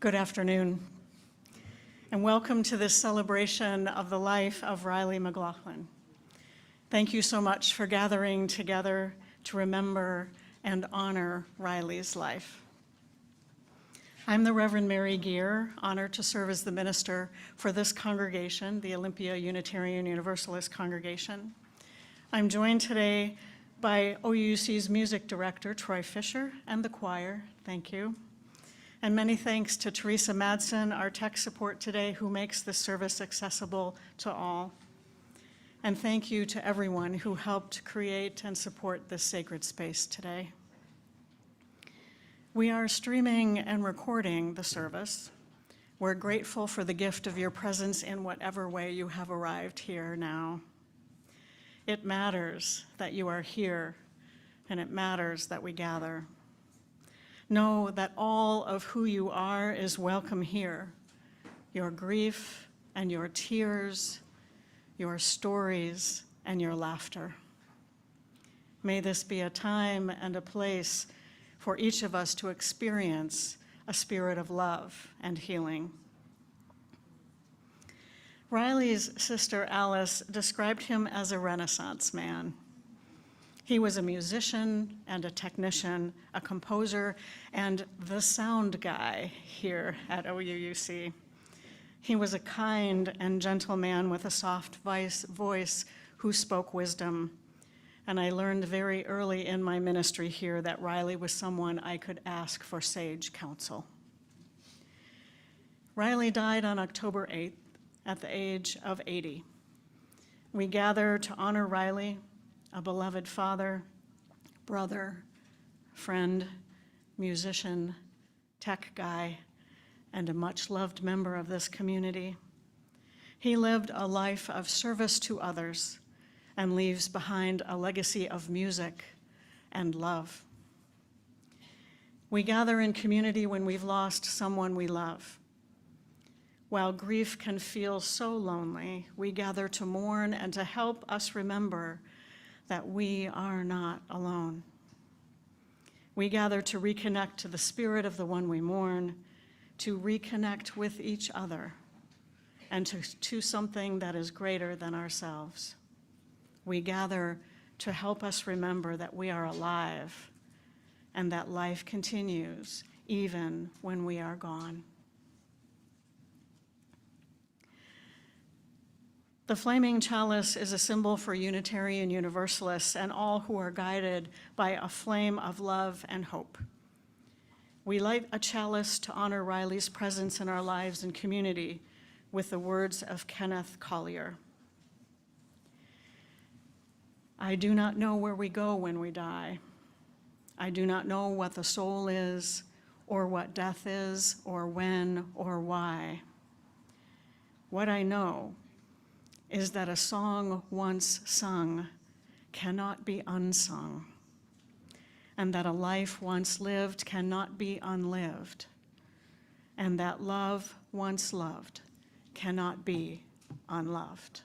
Good afternoon, and welcome to this celebration of the life of Riley McLaughlin. Thank you so much for gathering together to remember and honor Riley's life. I'm the Reverend Mary Geer, honored to serve as the minister for this congregation, the Olympia Unitarian Universalist Congregation. I'm joined today by OUUC's music director, Troy Fisher, and the choir. Thank you. And many thanks to Teresa Madsen, our tech support today, who makes this service accessible to all. And thank you to everyone who helped create and support this sacred space today. We are streaming and recording the service. We're grateful for the gift of your presence in whatever way you have arrived here now. It matters that you are here, and it matters that we gather. Know that all of who you are is welcome here. Your grief and your tears, your stories and your laughter. May this be a time and a place for each of us to experience a spirit of love and healing. Riley's sister Alice described him as a Renaissance man. He was a musician and a technician, a composer, and the sound guy here at OUUC. He was a kind and gentle man with a soft voice who spoke wisdom. And I learned very early in my ministry here that Riley was someone I could ask for sage counsel. Riley died on October 8th at the age of 80. We gather to honor Riley, a beloved father, brother, friend, musician, tech guy, and a much-loved member of this community. He lived a life of service to others and leaves behind a legacy of music and love. We gather in community when we've lost someone we love. While grief can feel so lonely, we gather to mourn and to help us remember that we are not alone. We gather to reconnect to the spirit of the one we mourn, to reconnect with each other, and to something that is greater than ourselves. We gather to help us remember that we are alive and that life continues even when we are gone. The flaming chalice is a symbol for Unitarian Universalists and all who are guided by a flame of love and hope. We light a chalice to honor Riley's presence in our lives and community with the words of Kenneth Collier. I do not know where we go when we die. I do not know what the soul is, or what death is, or when, or why. What I know is that a song once sung cannot be unsung, and that a life once lived cannot be unlived, and that love once loved cannot be unloved.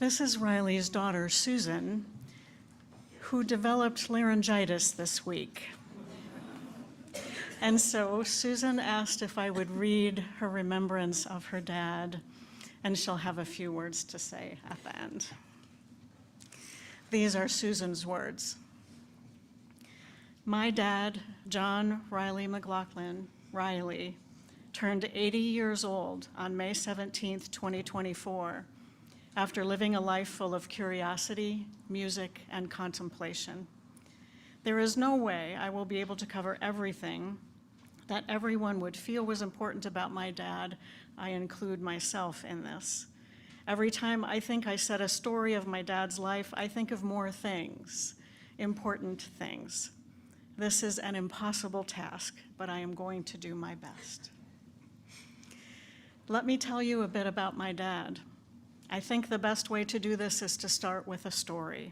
This is Riley's daughter, Susan, who developed laryngitis this week. And so Susan asked if I would read her remembrance of her dad, and she'll have a few words to say at the end. These are Susan's words. My dad, John Riley McLaughlin, Riley, turned 80 years old on May 17th, 2024, after living a life full of curiosity, music, and contemplation. There is no way I will be able to cover everything that everyone would feel was important about my dad. I include myself in this. Every time I think I said a story of my dad's life, I think of more things, important things. This is an impossible task, but I am going to do my best. Let me tell you a bit about my dad. I think the best way to do this is to start with a story.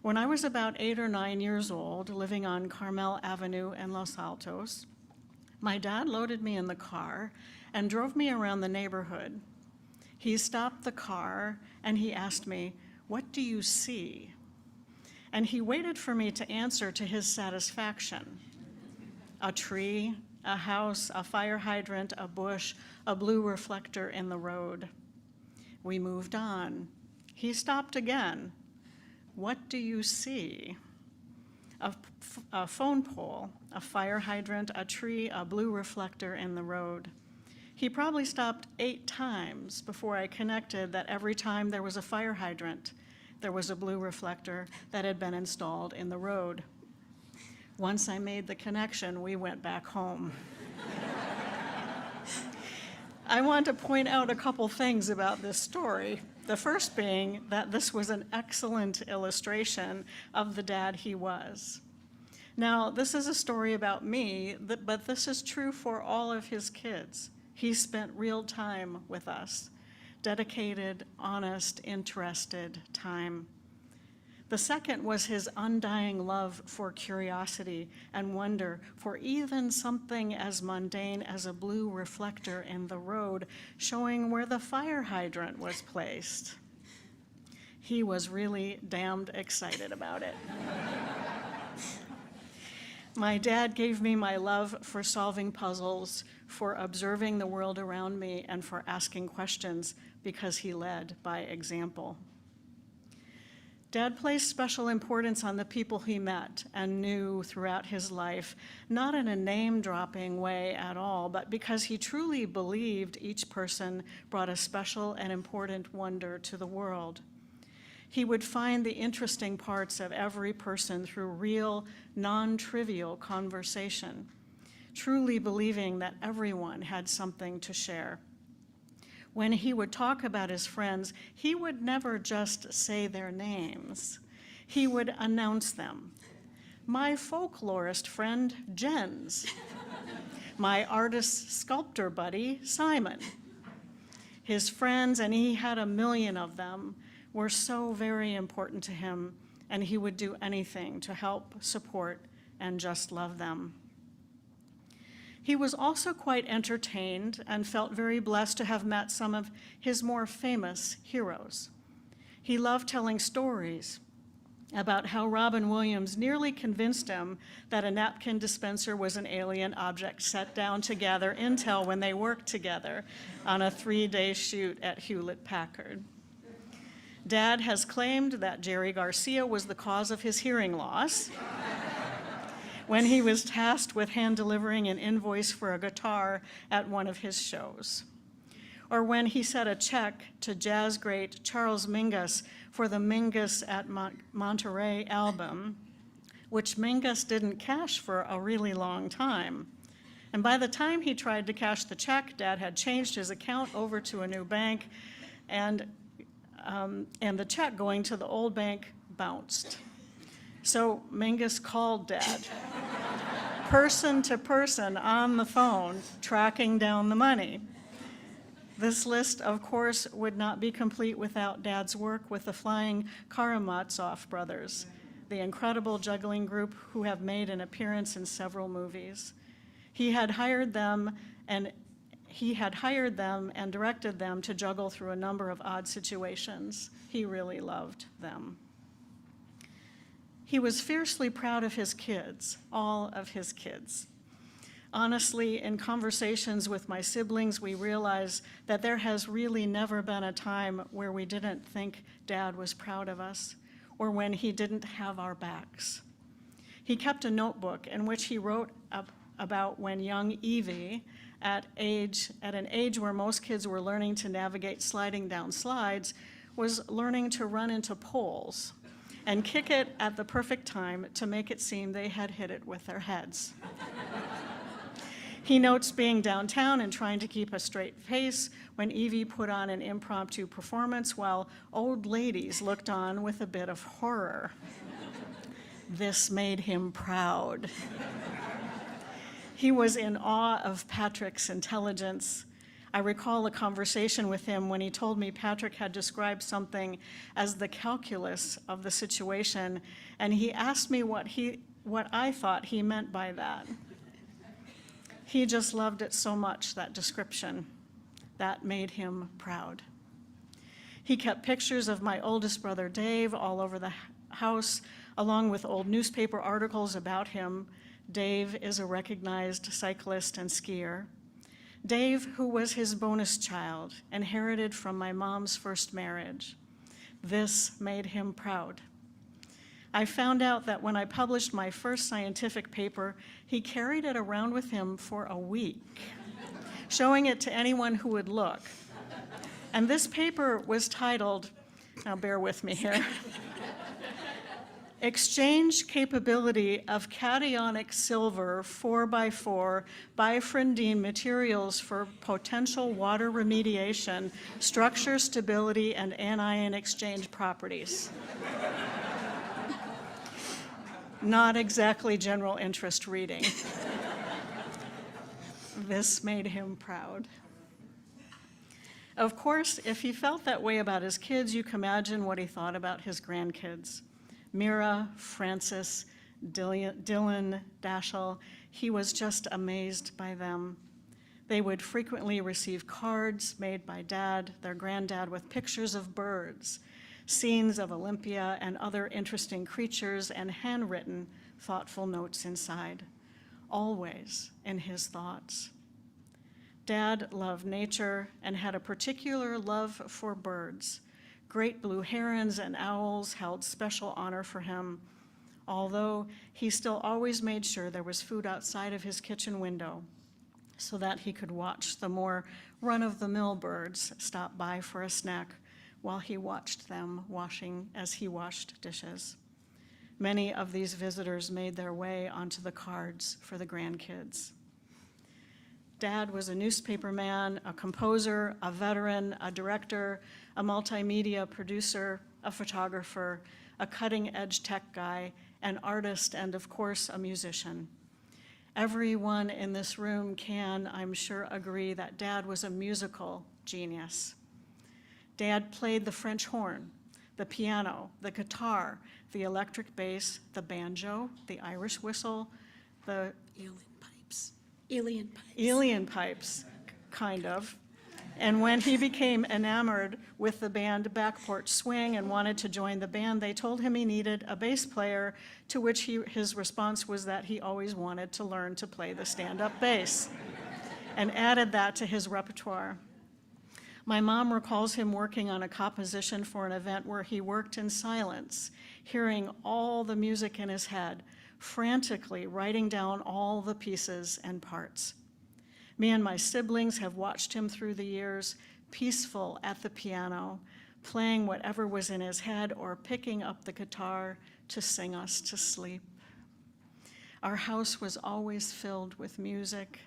When I was about 8 or 9 years old, living on Carmel Avenue in Los Altos, my dad loaded me in the car and drove me around the neighborhood. He stopped the car and he asked me, "What do you see?" And he waited for me to answer to his satisfaction. A tree, a house, a fire hydrant, a bush, a blue reflector in the road. We moved on. He stopped again. What do you see? A phone pole, a fire hydrant, a tree, a blue reflector in the road. He probably stopped 8 times before I connected that every time there was a fire hydrant, there was a blue reflector that had been installed in the road. Once I made the connection, we went back home. I want to point out a couple things about this story. The first being that this was an excellent illustration of the dad he was. Now, this is a story about me, but this is true for all of his kids. He spent real time with us, dedicated, honest, interested time. The second was his undying love for curiosity and wonder for even something as mundane as a blue reflector in the road showing where the fire hydrant was placed. He was really damned excited about it. My dad gave me my love for solving puzzles, for observing the world around me, and for asking questions because he led by example. Dad placed special importance on the people he met and knew throughout his life, not in a name-dropping way at all, but because he truly believed each person brought a special and important wonder to the world. He would find the interesting parts of every person through real, non-trivial conversation, truly believing that everyone had something to share. When he would talk about his friends, he would never just say their names. He would announce them. My folklorist friend, Jens. My artist-sculptor buddy, Simon. His friends, and he had a million of them, were so very important to him, and he would do anything to help, support, and just love them. He was also quite entertained and felt very blessed to have met some of his more famous heroes. He loved telling stories about how Robin Williams nearly convinced him that a napkin dispenser was an alien object set down to gather intel when they worked together on a 3-day shoot at Hewlett-Packard. Dad has claimed that Jerry Garcia was the cause of his hearing loss when he was tasked with hand-delivering an invoice for a guitar at one of his shows, or when he sent a check to jazz great Charles Mingus for the Mingus at Monterey album, which Mingus didn't cash for a really long time. And by the time he tried to cash the check, Dad had changed his account over to a new bank, and the check going to the old bank bounced. So Mingus called Dad, person to person on the phone, tracking down the money. This list, of course, would not be complete without Dad's work with the Flying Karamazov brothers, the incredible juggling group who have made an appearance in several movies. He had hired them and he had hired them and directed them to juggle through a number of odd situations. He really loved them. He was fiercely proud of his kids, all of his kids. Honestly, in conversations with my siblings, we realize that there has really never been a time where we didn't think Dad was proud of us, or when he didn't have our backs. He kept a notebook in which he wrote about when young Evie, at an age where most kids were learning to navigate sliding down slides, was learning to run into poles and kick it at the perfect time to make it seem they had hit it with their heads. He notes being downtown and trying to keep a straight face when Evie put on an impromptu performance while old ladies looked on with a bit of horror. This made him proud. He was in awe of Patrick's intelligence. I recall a conversation with him when he told me Patrick had described something as the calculus of the situation, and he asked me what I thought he meant by that. He just loved it so much, that description. That made him proud. He kept pictures of my oldest brother Dave all over the house, along with old newspaper articles about him. Dave is a recognized cyclist and skier. Dave, who was his bonus child, inherited from my mom's first marriage. This made him proud. I found out that when I published my first scientific paper, he carried it around with him for a week, showing it to anyone who would look. And this paper was titled, now bear with me here, Exchange Capability of Cationic Silver 4x4 Bifrendine Materials for Potential Water Remediation, Structure Stability, and Anion Exchange Properties. Not exactly general interest reading. This made him proud. Of course, if he felt that way about his kids, you can imagine what he thought about his grandkids. Mira, Francis, Dylan, Dashiell, he was just amazed by them. They would frequently receive cards made by Dad, their granddad, with pictures of birds, scenes of Olympia and other interesting creatures, and handwritten, thoughtful notes inside, always in his thoughts. Dad loved nature and had a particular love for birds. Great blue herons and owls held special honor for him, although he still always made sure there was food outside of his kitchen window so that he could watch the more run-of-the-mill birds stop by for a snack while he watched them as he washed dishes. Many of these visitors made their way onto the cards for the grandkids. Dad was a newspaper man, a composer, a veteran, a director, a multimedia producer, a photographer, a cutting-edge tech guy, an artist, and of course, a musician. Everyone in this room can, I'm sure, agree that Dad was a musical genius. Dad played the French horn, the piano, the guitar, the electric bass, the banjo, the Irish whistle, the Alien pipes, kind of. And when he became enamored with the band Back Porch Swing and wanted to join the band, they told him he needed a bass player, to which his response was that he always wanted to learn to play the stand-up bass, and added that to his repertoire. My mom recalls him working on a composition for an event where he worked in silence, hearing all the music in his head, frantically writing down all the pieces and parts. Me and my siblings have watched him through the years, peaceful at the piano, playing whatever was in his head or picking up the guitar to sing us to sleep. Our house was always filled with music.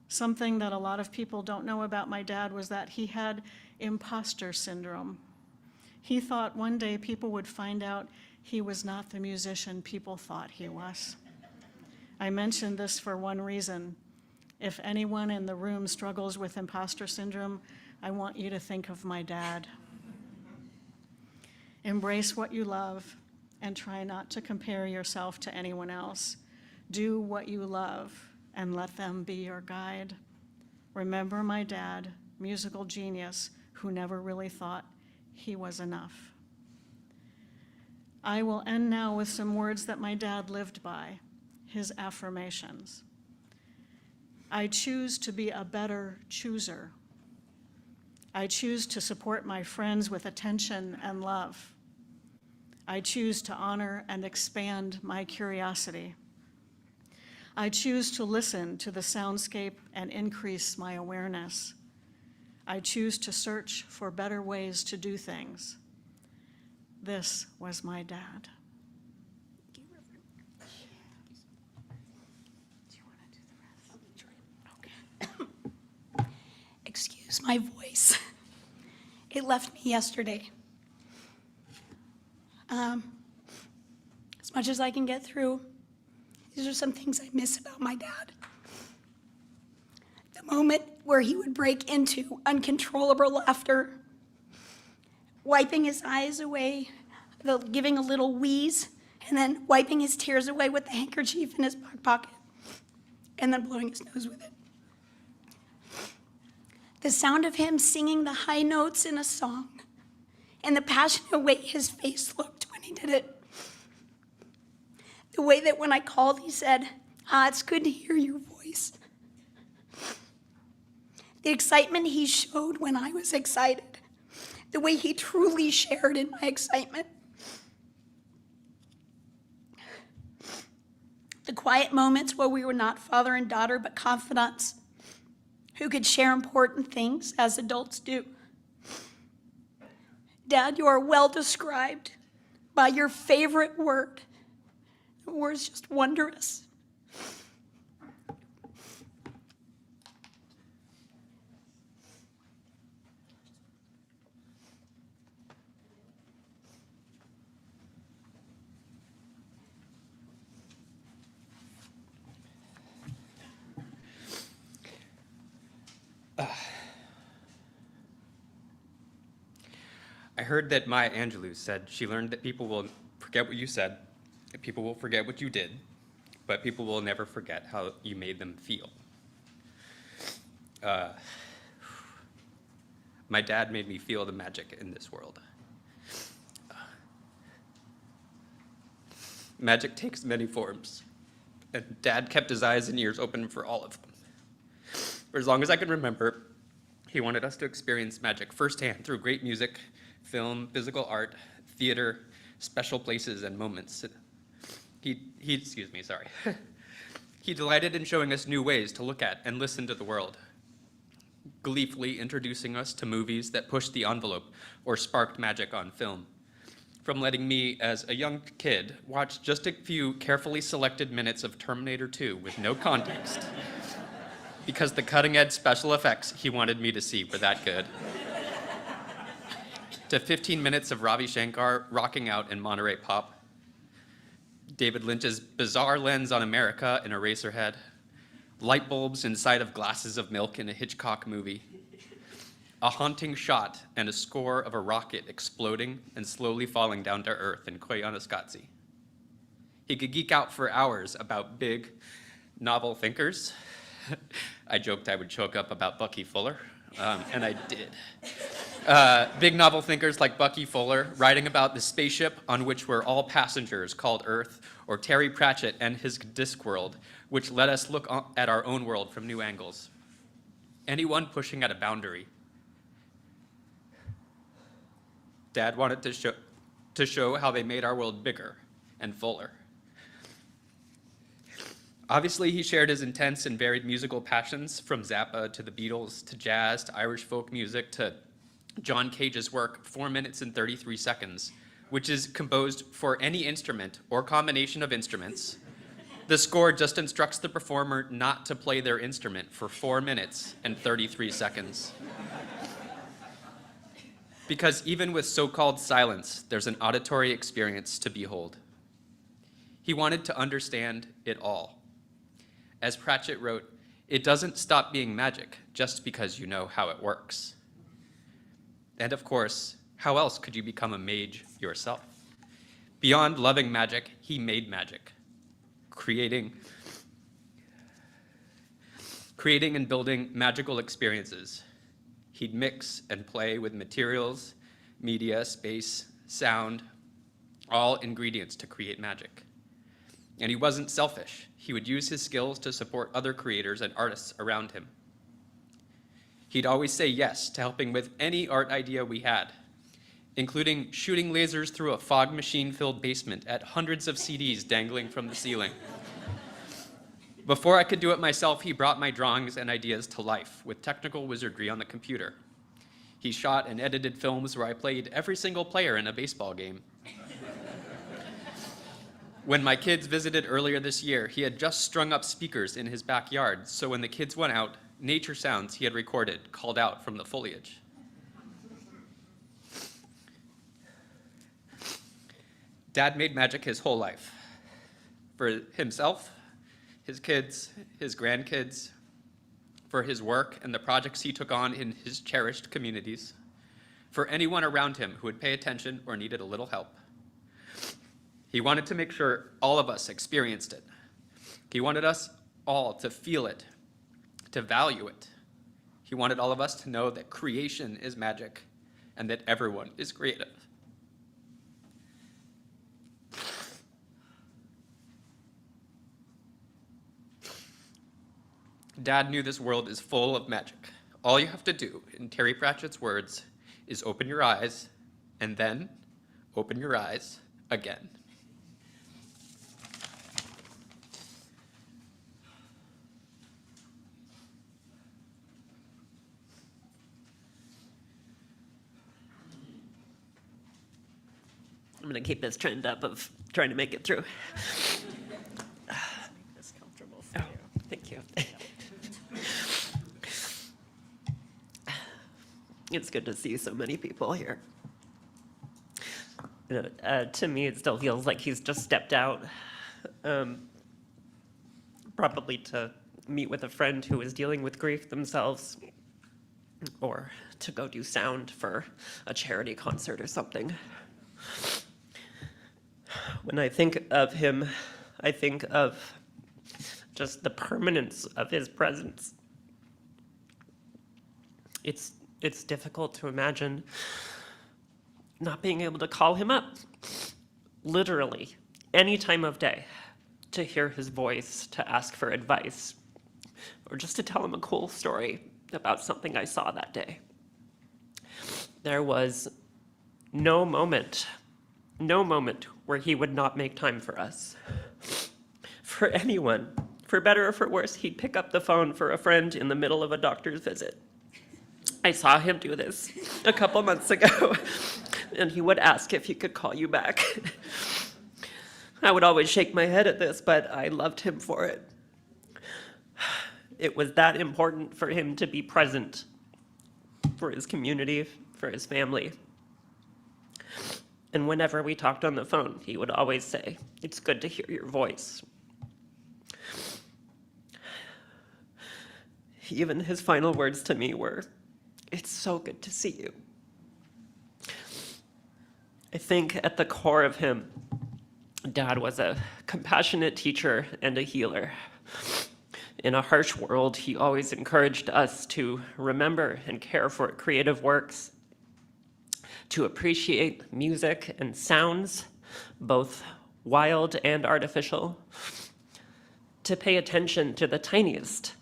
Something that a lot of people don't know about my dad was that he had imposter syndrome. He thought one day people would find out he was not the musician people thought he was. I mention this for one reason. If anyone in the room struggles with imposter syndrome, I want you to think of my dad. Embrace what you love and try not to compare yourself to anyone else. Do what you love and let them be your guide. Remember my dad, musical genius, who never really thought he was enough. I will end now with some words that my dad lived by, his affirmations. I choose to be a better chooser. I choose to support my friends with attention and love. I choose to honor and expand my curiosity. I choose to listen to the soundscape and increase my awareness. I choose to search for better ways to do things. This was my dad. Do you want to do the rest? Okay. Excuse my voice. It left me yesterday. As much as I can get through, these are some things I miss about my dad. The moment where he would break into uncontrollable laughter, wiping his eyes away, giving a little wheeze, and then wiping his tears away with the handkerchief in his back pocket, and then blowing his nose with it. The sound of him singing the high notes in a song, and the passionate way his face looked when he did it. The way that when I called, he said, it's good to hear your voice. The excitement he showed when I was excited. The way he truly shared in my excitement. The quiet moments where we were not father and daughter, but confidants who could share important things as adults do. Dad, you are well described by your favorite word. The word's just wondrous. I heard that Maya Angelou said she learned that people will forget what you said, that people will forget what you did, but people will never forget how you made them feel. My dad made me feel the magic in this world. Magic takes many forms, and Dad kept his eyes and ears open for all of them. For as long as I can remember, he wanted us to experience magic firsthand through great music, film, physical art, theater, special places and moments. He delighted in showing us new ways to look at and listen to the world, gleefully introducing us to movies that pushed the envelope or sparked magic on film. From letting me, as a young kid, watch just a few carefully selected minutes of Terminator 2 with no context, because the cutting-edge special effects he wanted me to see were that good, to 15 minutes of Ravi Shankar rocking out in Monterey Pop, David Lynch's bizarre lens on America in Eraserhead, light bulbs inside of glasses of milk in a Hitchcock movie, a haunting shot and a score of a rocket exploding and slowly falling down to Earth in Koyaanisqatsi. He could geek out for hours about big, novel thinkers. I joked I would choke up about Bucky Fuller, and I did. Big novel thinkers like Bucky Fuller, writing about the spaceship on which we're all passengers called Earth, or Terry Pratchett and his Discworld, which let us look at our own world from new angles. Anyone pushing at a boundary. Dad wanted to show how they made our world bigger and fuller. Obviously, he shared his intense and varied musical passions, from Zappa to the Beatles to jazz to Irish folk music to John Cage's work, 4 minutes and 33 seconds, which is composed for any instrument or combination of instruments. The score just instructs the performer not to play their instrument for 4 minutes and 33 seconds. Because even with so-called silence, there's an auditory experience to behold. He wanted to understand it all. As Pratchett wrote, it doesn't stop being magic just because you know how it works. And of course, how else could you become a mage yourself? Beyond loving magic, he made magic, creating creating and building magical experiences. He'd mix and play with materials, media, space, sound, all ingredients to create magic. And he wasn't selfish. He would use his skills to support other creators and artists around him. He'd always say yes to helping with any art idea we had, including shooting lasers through a fog machine-filled basement at hundreds of CDs dangling from the ceiling. Before I could do it myself, he brought my drawings and ideas to life with technical wizardry on the computer. He shot and edited films where I played every single player in a baseball game. When my kids visited earlier this year, he had just strung up speakers in his backyard, so when the kids went out, nature sounds he had recorded called out from the foliage. Dad made magic his whole life. For himself, his kids, his grandkids, for his work and the projects he took on in his cherished communities, for anyone around him who would pay attention or needed a little help. He wanted to make sure all of us experienced it. He wanted us all to feel it, to value it. He wanted all of us to know that creation is magic and that everyone is creative. Dad knew this world is full of magic. All you have to do, in Terry Pratchett's words, is open your eyes and then open your eyes again. I'm going to keep this trend up of trying to make it through. Make this comfortable for you. Thank you. It's good to see so many people here. To me, it still feels like he's just stepped out, probably to meet with a friend who is dealing with grief themselves, or to go do sound for a charity concert or something. When I think of him, I think of just the permanence of his presence. It's difficult to imagine not being able to call him up, literally, any time of day, to hear his voice, to ask for advice, or just to tell him a cool story about something I saw that day. There was no moment where he would not make time for us. For anyone, for better or for worse, he'd pick up the phone for a friend in the middle of a doctor's visit. I saw him do this a couple months ago, and he would ask if he could call you back. I would always shake my head at this, but I loved him for it. It was that important for him to be present for his community, for his family. And whenever we talked on the phone, he would always say, "It's good to hear your voice." Even his final words to me were, "It's so good to see you." I think at the core of him, Dad was a compassionate teacher and a healer. In a harsh world, he always encouraged us to remember and care for creative works, to appreciate music and sounds, both wild and artificial, to pay attention to the tiniest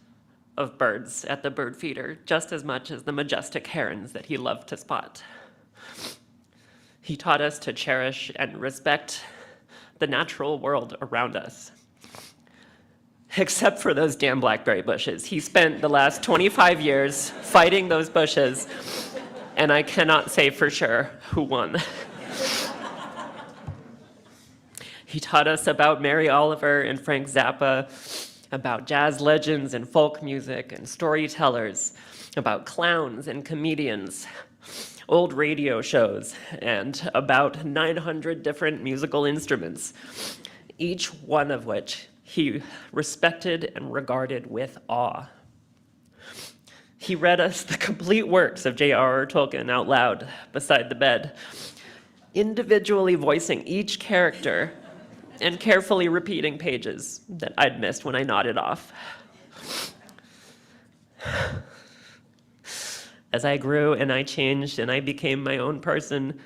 of birds at the bird feeder, just as much as the majestic herons that he loved to spot. He taught us to cherish and respect the natural world around us. Except for those damn blackberry bushes. He spent the last 25 years fighting those bushes, and I cannot say for sure who won. He taught us about Mary Oliver and Frank Zappa, about jazz legends and folk music and storytellers, about clowns and comedians, old radio shows, and about 900 different musical instruments, each one of which he respected and regarded with awe. He read us the complete works of J.R.R. Tolkien out loud beside the bed, individually voicing each character and carefully repeating pages that I'd missed when I nodded off. As I grew and I changed and I became my own person,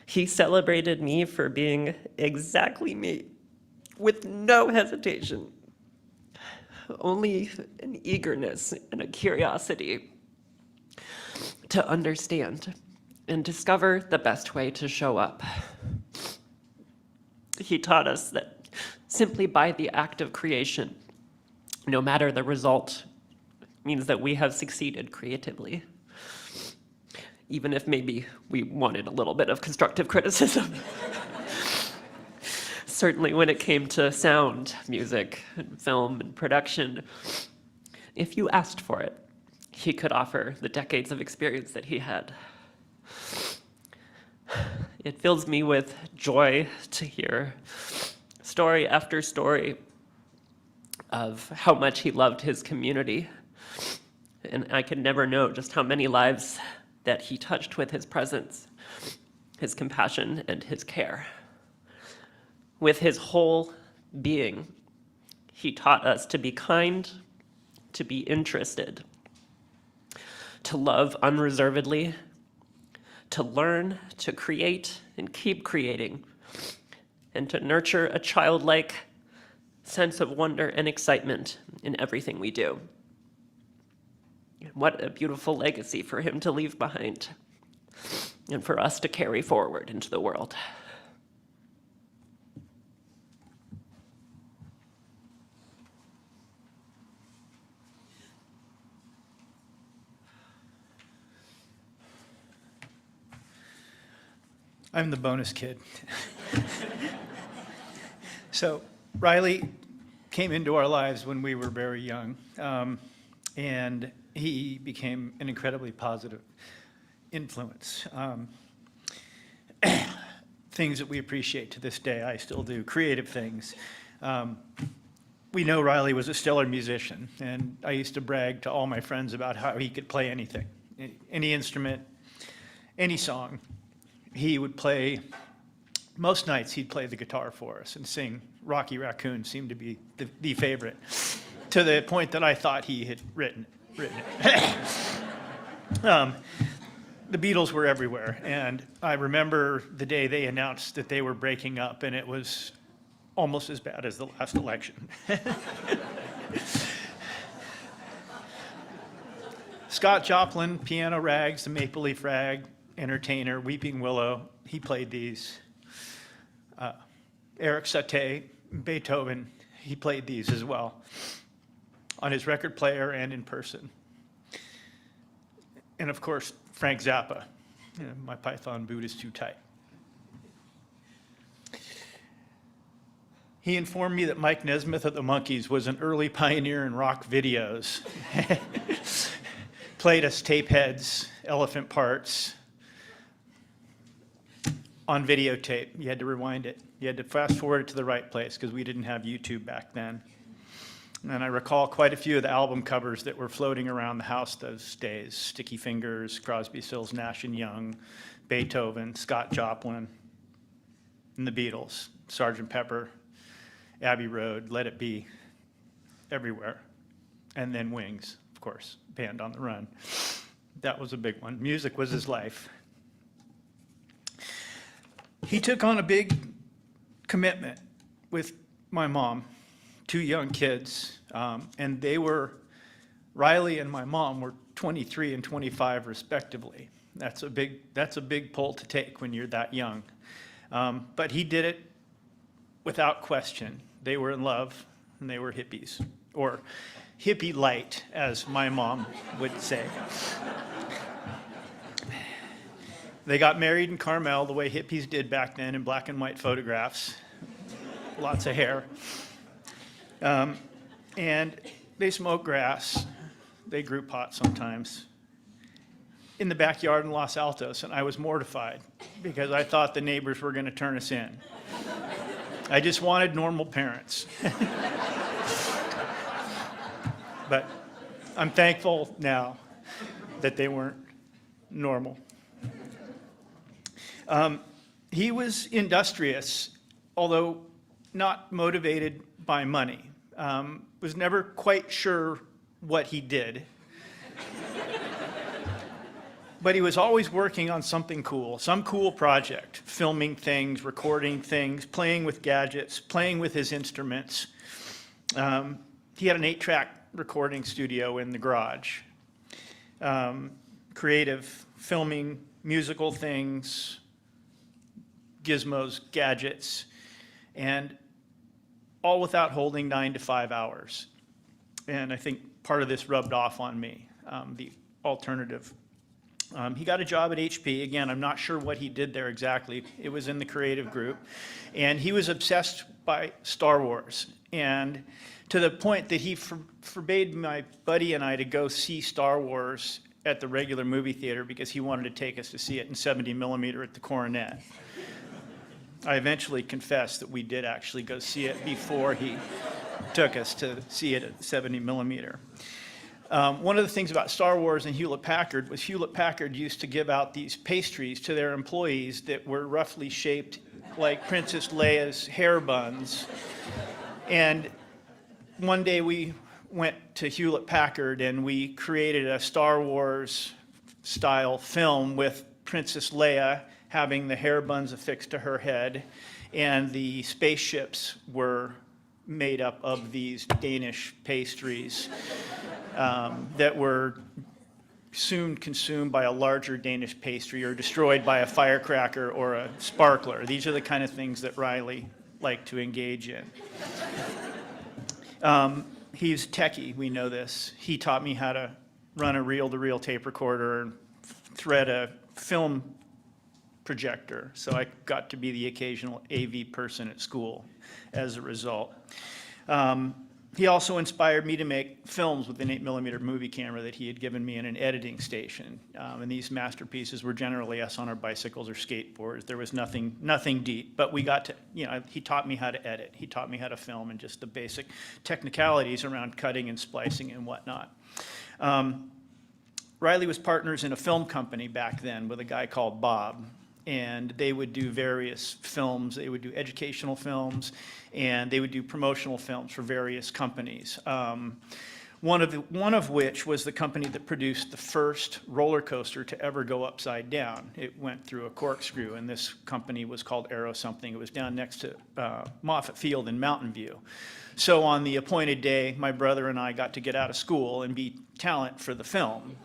he celebrated me for being exactly me, with no hesitation. Only an eagerness and a curiosity to understand and discover the best way to show up. He taught us that simply by the act of creation, no matter the result, means that we have succeeded creatively. Even if maybe we wanted a little bit of constructive criticism. Certainly when it came to sound, music, and film, and production, if you asked for it, he could offer the decades of experience that he had. It fills me with joy to hear story after story of how much he loved his community. And I could never know just how many lives that he touched with his presence, his compassion, and his care. With his whole being, he taught us to be kind, to be interested, to love unreservedly, to learn, to create, and keep creating, and to nurture a childlike sense of wonder and excitement in everything we do. What a beautiful legacy for him to leave behind, and for us to carry forward into the world. I'm the bonus kid. So Riley came into our lives when we were very young, and he became an incredibly positive influence. Things that we appreciate to this day, I still do, creative things. We know Riley was a stellar musician, and I used to brag to all my friends about how he could play anything, any instrument, any song. He would play, most nights he'd play the guitar for us and sing. Rocky Raccoon seemed to be the favorite, to the point that I thought he had written it. The Beatles were everywhere, and I remember the day they announced that they were breaking up, and it was almost as bad as the last election. Scott Joplin, Piano Rags, the Maple Leaf Rag, Entertainer, Weeping Willow, he played these. Eric Satie, Beethoven, he played these as well, on his record player and in person. And of course, Frank Zappa, My Python Boot is Too Tight. He informed me that Mike Nesmith of the Monkees was an early pioneer in rock videos. Played us tape heads, elephant parts, on videotape. You had to rewind it. You had to fast forward it to the right place because we didn't have YouTube back then. And I recall quite a few of the album covers that were floating around the house those days. Sticky Fingers, Crosby, Stills, Nash & Young, Beethoven, Scott Joplin, and the Beatles, Sgt. Pepper, Abbey Road, Let It Be, everywhere. And then Wings, of course, Band on the Run. That was a big one. Music was his life. He took on a big commitment with my mom, 2 young kids, and Riley and my mom were 23 and 25 respectively. That's a big pull to take when you're that young. But he did it without question. They were in love, and they were hippies, or hippie light, as my mom would say. They got married in Carmel the way hippies did back then, in black and white photographs, lots of hair. And they smoked grass. They grew pot sometimes in the backyard in Los Altos, and I was mortified because I thought the neighbors were going to turn us in. I just wanted normal parents. But I'm thankful now that they weren't normal. He was industrious, although not motivated by money. Was never quite sure what he did. But he was always working on something cool, some cool project, filming things, recording things, playing with gadgets, playing with his instruments. He had an 8-track recording studio in the garage. Creative, filming, musical things, gizmos, gadgets, and all without holding 9 to 5 hours. And I think part of this rubbed off on me, the alternative. He got a job at HP. Again, I'm not sure what he did there exactly. It was in the creative group. And he was obsessed by Star Wars. And to the point that he forbade my buddy and I to go see Star Wars at the regular movie theater because he wanted to take us to see it in 70 millimeter at the Coronet. I eventually confessed that we did actually go see it before he took us to see it at 70 millimeter. One of the things about Star Wars and Hewlett-Packard was Hewlett-Packard used to give out these pastries to their employees that were roughly shaped like Princess Leia's hair buns. And one day we went to Hewlett-Packard and we created a Star Wars style film with Princess Leia having the hair buns affixed to her head, and the spaceships were made up of these Danish pastries that were soon consumed by a larger Danish pastry or destroyed by a firecracker or a sparkler. These are the kind of things that Riley liked to engage in. He's techie, we know this. He taught me how to run a reel-to-reel tape recorder and thread a film projector, so I got to be the occasional AV person at school as a result. He also inspired me to make films with an 8mm movie camera that he had given me in an editing station. And these masterpieces were generally us on our bicycles or skateboards. There was nothing deep, but we got to, he taught me how to edit. He taught me how to film and just the basic technicalities around cutting and splicing and whatnot. Riley was partners in a film company back then with a guy called Bob. And they would do various films. They would do educational films, and they would do promotional films for various companies. One of which was the company that produced the first roller coaster to ever go upside down. It went through a corkscrew, and this company was called Aero something. It was down next to Moffett Field in Mountain View. So on the appointed day, my brother and I got to get out of school and be talent for the film.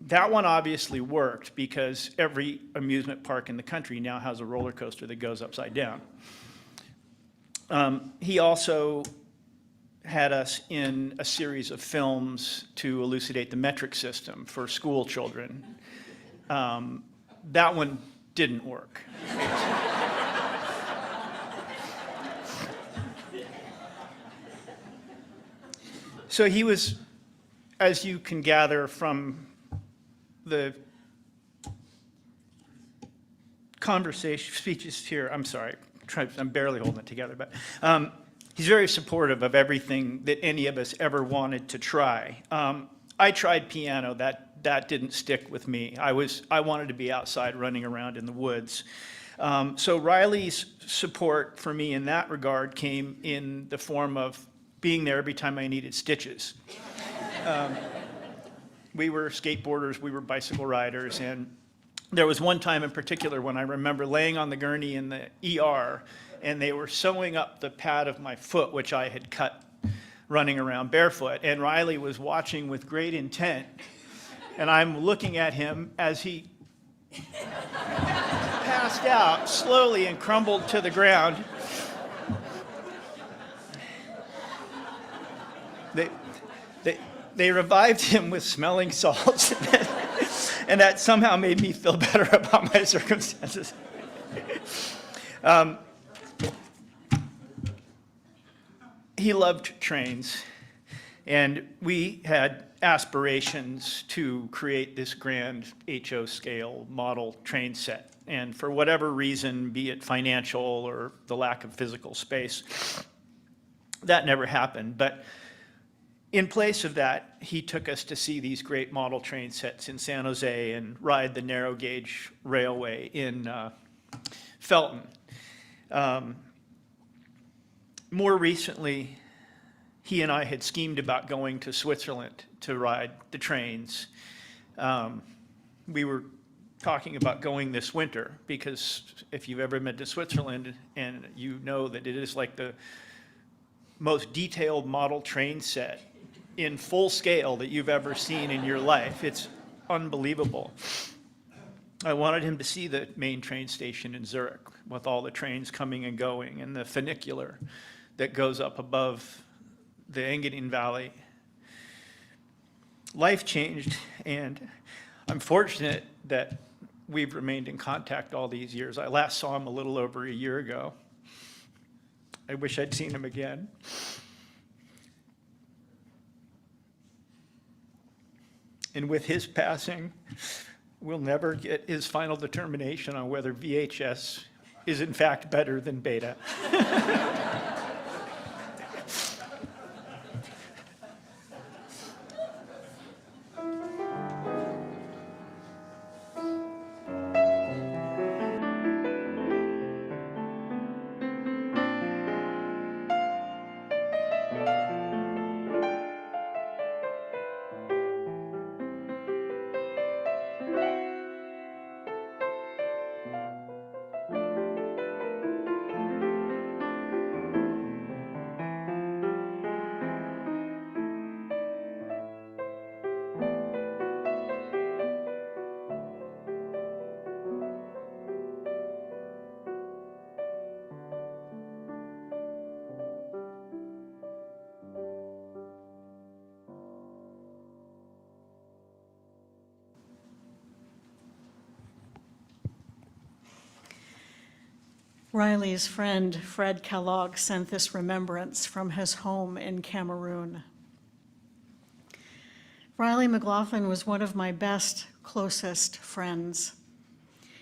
That one obviously worked because every amusement park in the country now has a roller coaster that goes upside down. He also had us in a series of films to elucidate the metric system for school children. That one didn't work. So he was, as you can gather from the conversation, speeches here, I'm sorry, I'm barely holding it together, but he's very supportive of everything that any of us ever wanted to try. I tried piano, that didn't stick with me. I wanted to be outside running around in the woods. So Riley's support for me in that regard came in the form of being there every time I needed stitches. We were skateboarders, we were bicycle riders, and there was one time in particular when I remember laying on the gurney in the ER, and they were sewing up the pad of my foot, which I had cut running around barefoot, and Riley was watching with great intent, and I'm looking at him as he passed out slowly and crumbled to the ground. They revived him with smelling salts, and that somehow made me feel better about my circumstances. He loved trains, and we had aspirations to create this grand HO scale model train set. And for whatever reason, be it financial or the lack of physical space, that never happened. But in place of that, he took us to see these great model train sets in San Jose and ride the narrow gauge railway in Felton. More recently, he and I had schemed about going to Switzerland to ride the trains. we were talking about going this winter, because if you've ever been to Switzerland, and you know that it is like the most detailed model train set in full scale that you've ever seen in your life. It's unbelievable. I wanted him to see the main train station in Zurich with all the trains coming and going, and the funicular that goes up above the Engadine Valley. Life changed, and I'm fortunate that we've remained in contact all these years. I last saw him a little over a year ago. I wish I'd seen him again. And with his passing, we'll never get his final determination on whether VHS is in fact better than beta. Riley's friend, Fred Kellogg, sent this remembrance from his home in Cameroon. Riley McLaughlin was one of my best, closest friends.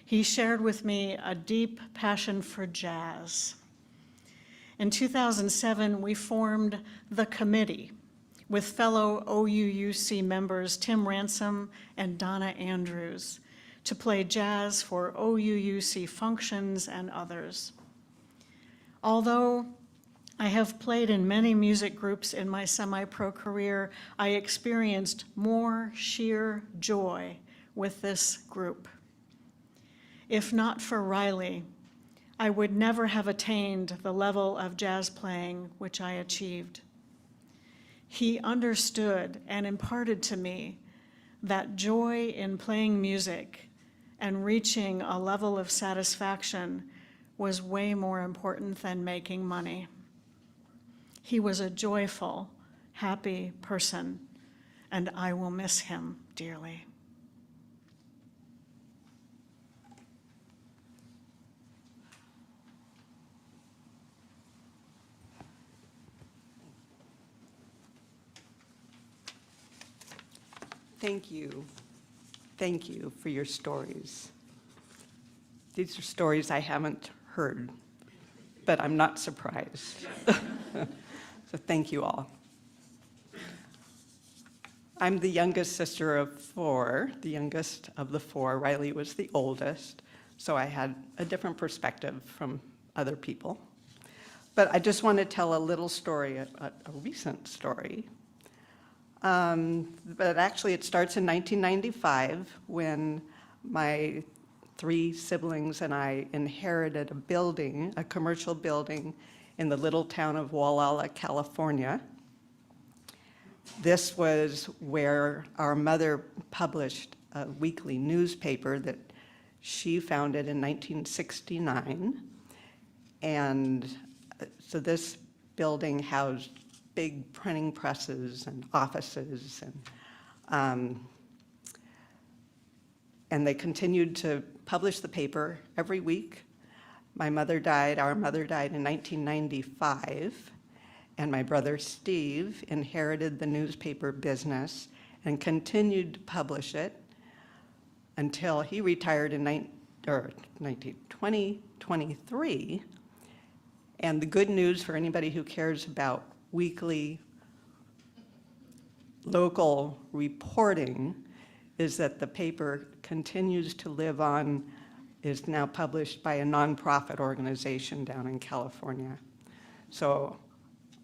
He shared with me a deep passion for jazz. In 2007, we formed The Committee with fellow OUUC members Tim Ransom and Donna Andrews to play jazz for OUUC functions and others. Although I have played in many music groups in my semi-pro career, I experienced more sheer joy with this group. If not for Riley, I would never have attained the level of jazz playing which I achieved. He understood and imparted to me that joy in playing music and reaching a level of satisfaction was way more important than making money. He was a joyful, happy person, and I will miss him dearly. Thank you. Thank you for your stories. These are stories I haven't heard, but I'm not surprised. So thank you all. I'm the youngest sister of four, the youngest of the four. Riley was the oldest, so I had a different perspective from other people. But I just want to tell a little story, a recent story. But actually it starts in 1995 when my three siblings and I inherited a building, a commercial building in the little town of Wallala, California. This was where our mother published a weekly newspaper that she founded in 1969. And so this building housed big printing presses and offices, and they continued to publish the paper every week. Our mother died in 1995, and my brother Steve inherited the newspaper business and continued to publish it until he retired in 2023. And the good news for anybody who cares about weekly local reporting is that the paper continues to live on, is now published by a nonprofit organization down in California. So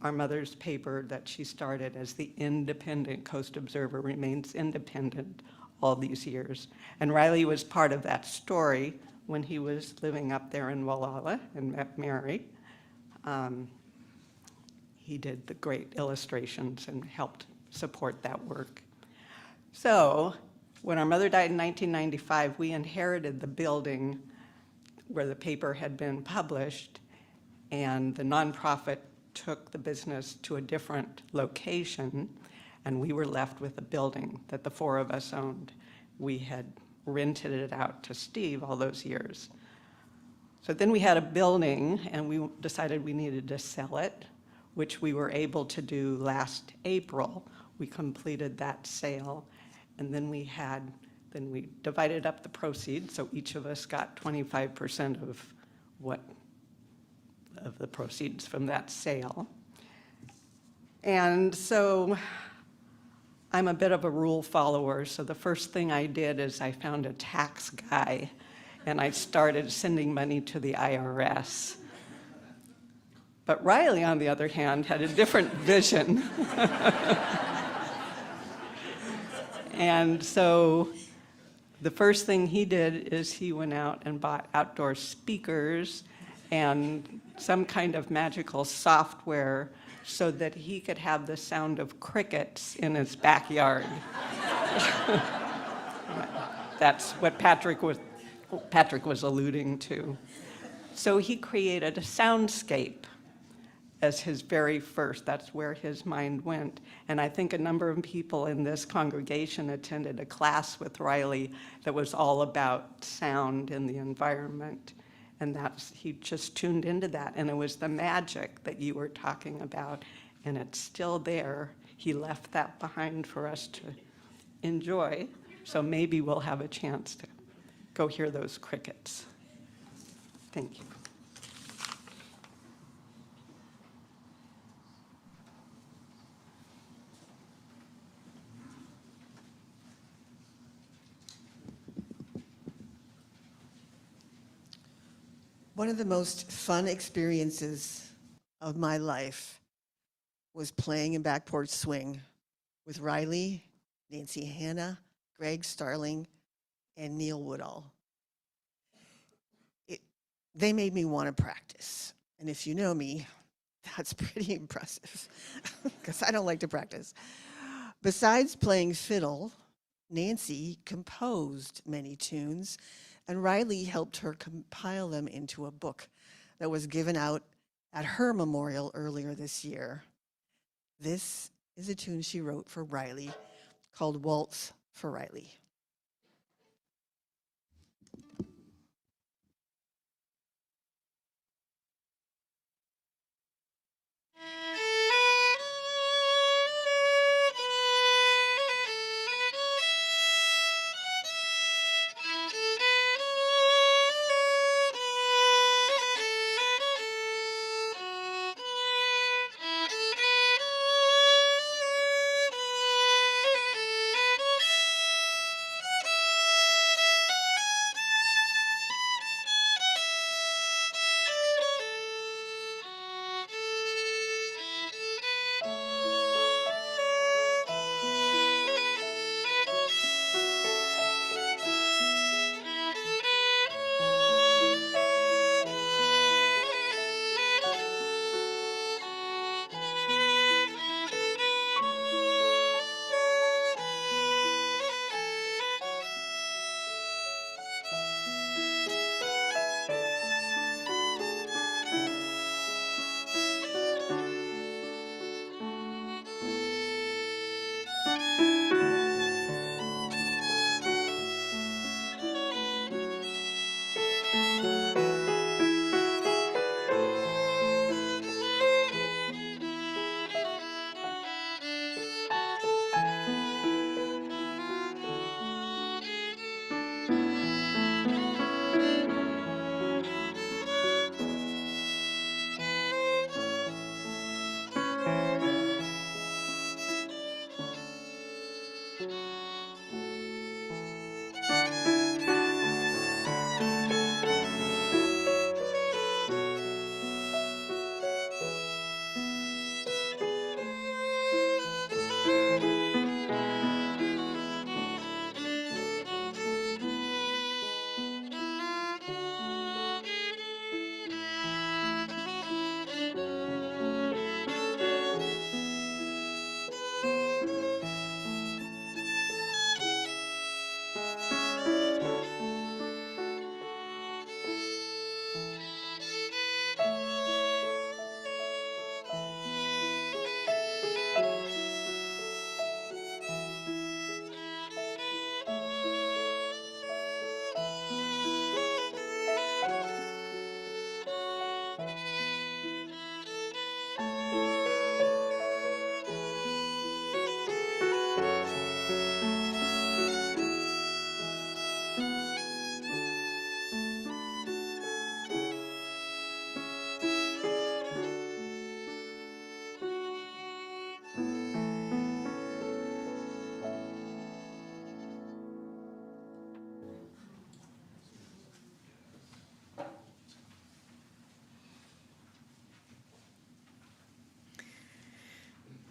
our mother's paper that she started as the Independent Coast Observer remains independent, all these years. And Riley was part of that story when he was living up there in Wallala and met Mary. He did the great illustrations and helped support that work. So when our mother died in 1995, we inherited the building where the paper had been published, and the nonprofit took the business to a different location, and we were left with a building that the four of us owned. We had rented it out to Steve all those years. So then we had a building, and we decided we needed to sell it, which we were able to do last April. We completed that sale, and then we divided up the proceeds, so each of us got 25% of the proceeds from that sale. And so I'm a bit of a rule follower, so the first thing I did is I found a tax guy, and I started sending money to the IRS. But Riley, on the other hand, had a different vision. And so the first thing he did is he went out and bought outdoor speakers and some kind of magical software so that he could have the sound of crickets in his backyard. That's what Patrick was alluding to. So he created a soundscape as his very first. That's where his mind went. And I think a number of people in this congregation attended a class with Riley that was all about sound in the environment. And he just tuned into that. And it was the magic that you were talking about. And it's still there. He left that behind for us to enjoy. So maybe we'll have a chance to go hear those crickets. Thank you. One of the most fun experiences of my life was playing in Back Porch Swing with Riley, Nancy Hanna, Greg Starling, and Neil Woodall. They made me want to practice. And if you know me, that's pretty impressive because I don't like to practice. Besides playing fiddle, Nancy composed many tunes, and Riley helped her compile them into a book that was given out at her memorial earlier this year. This is a tune she wrote for Riley called Waltz for Riley.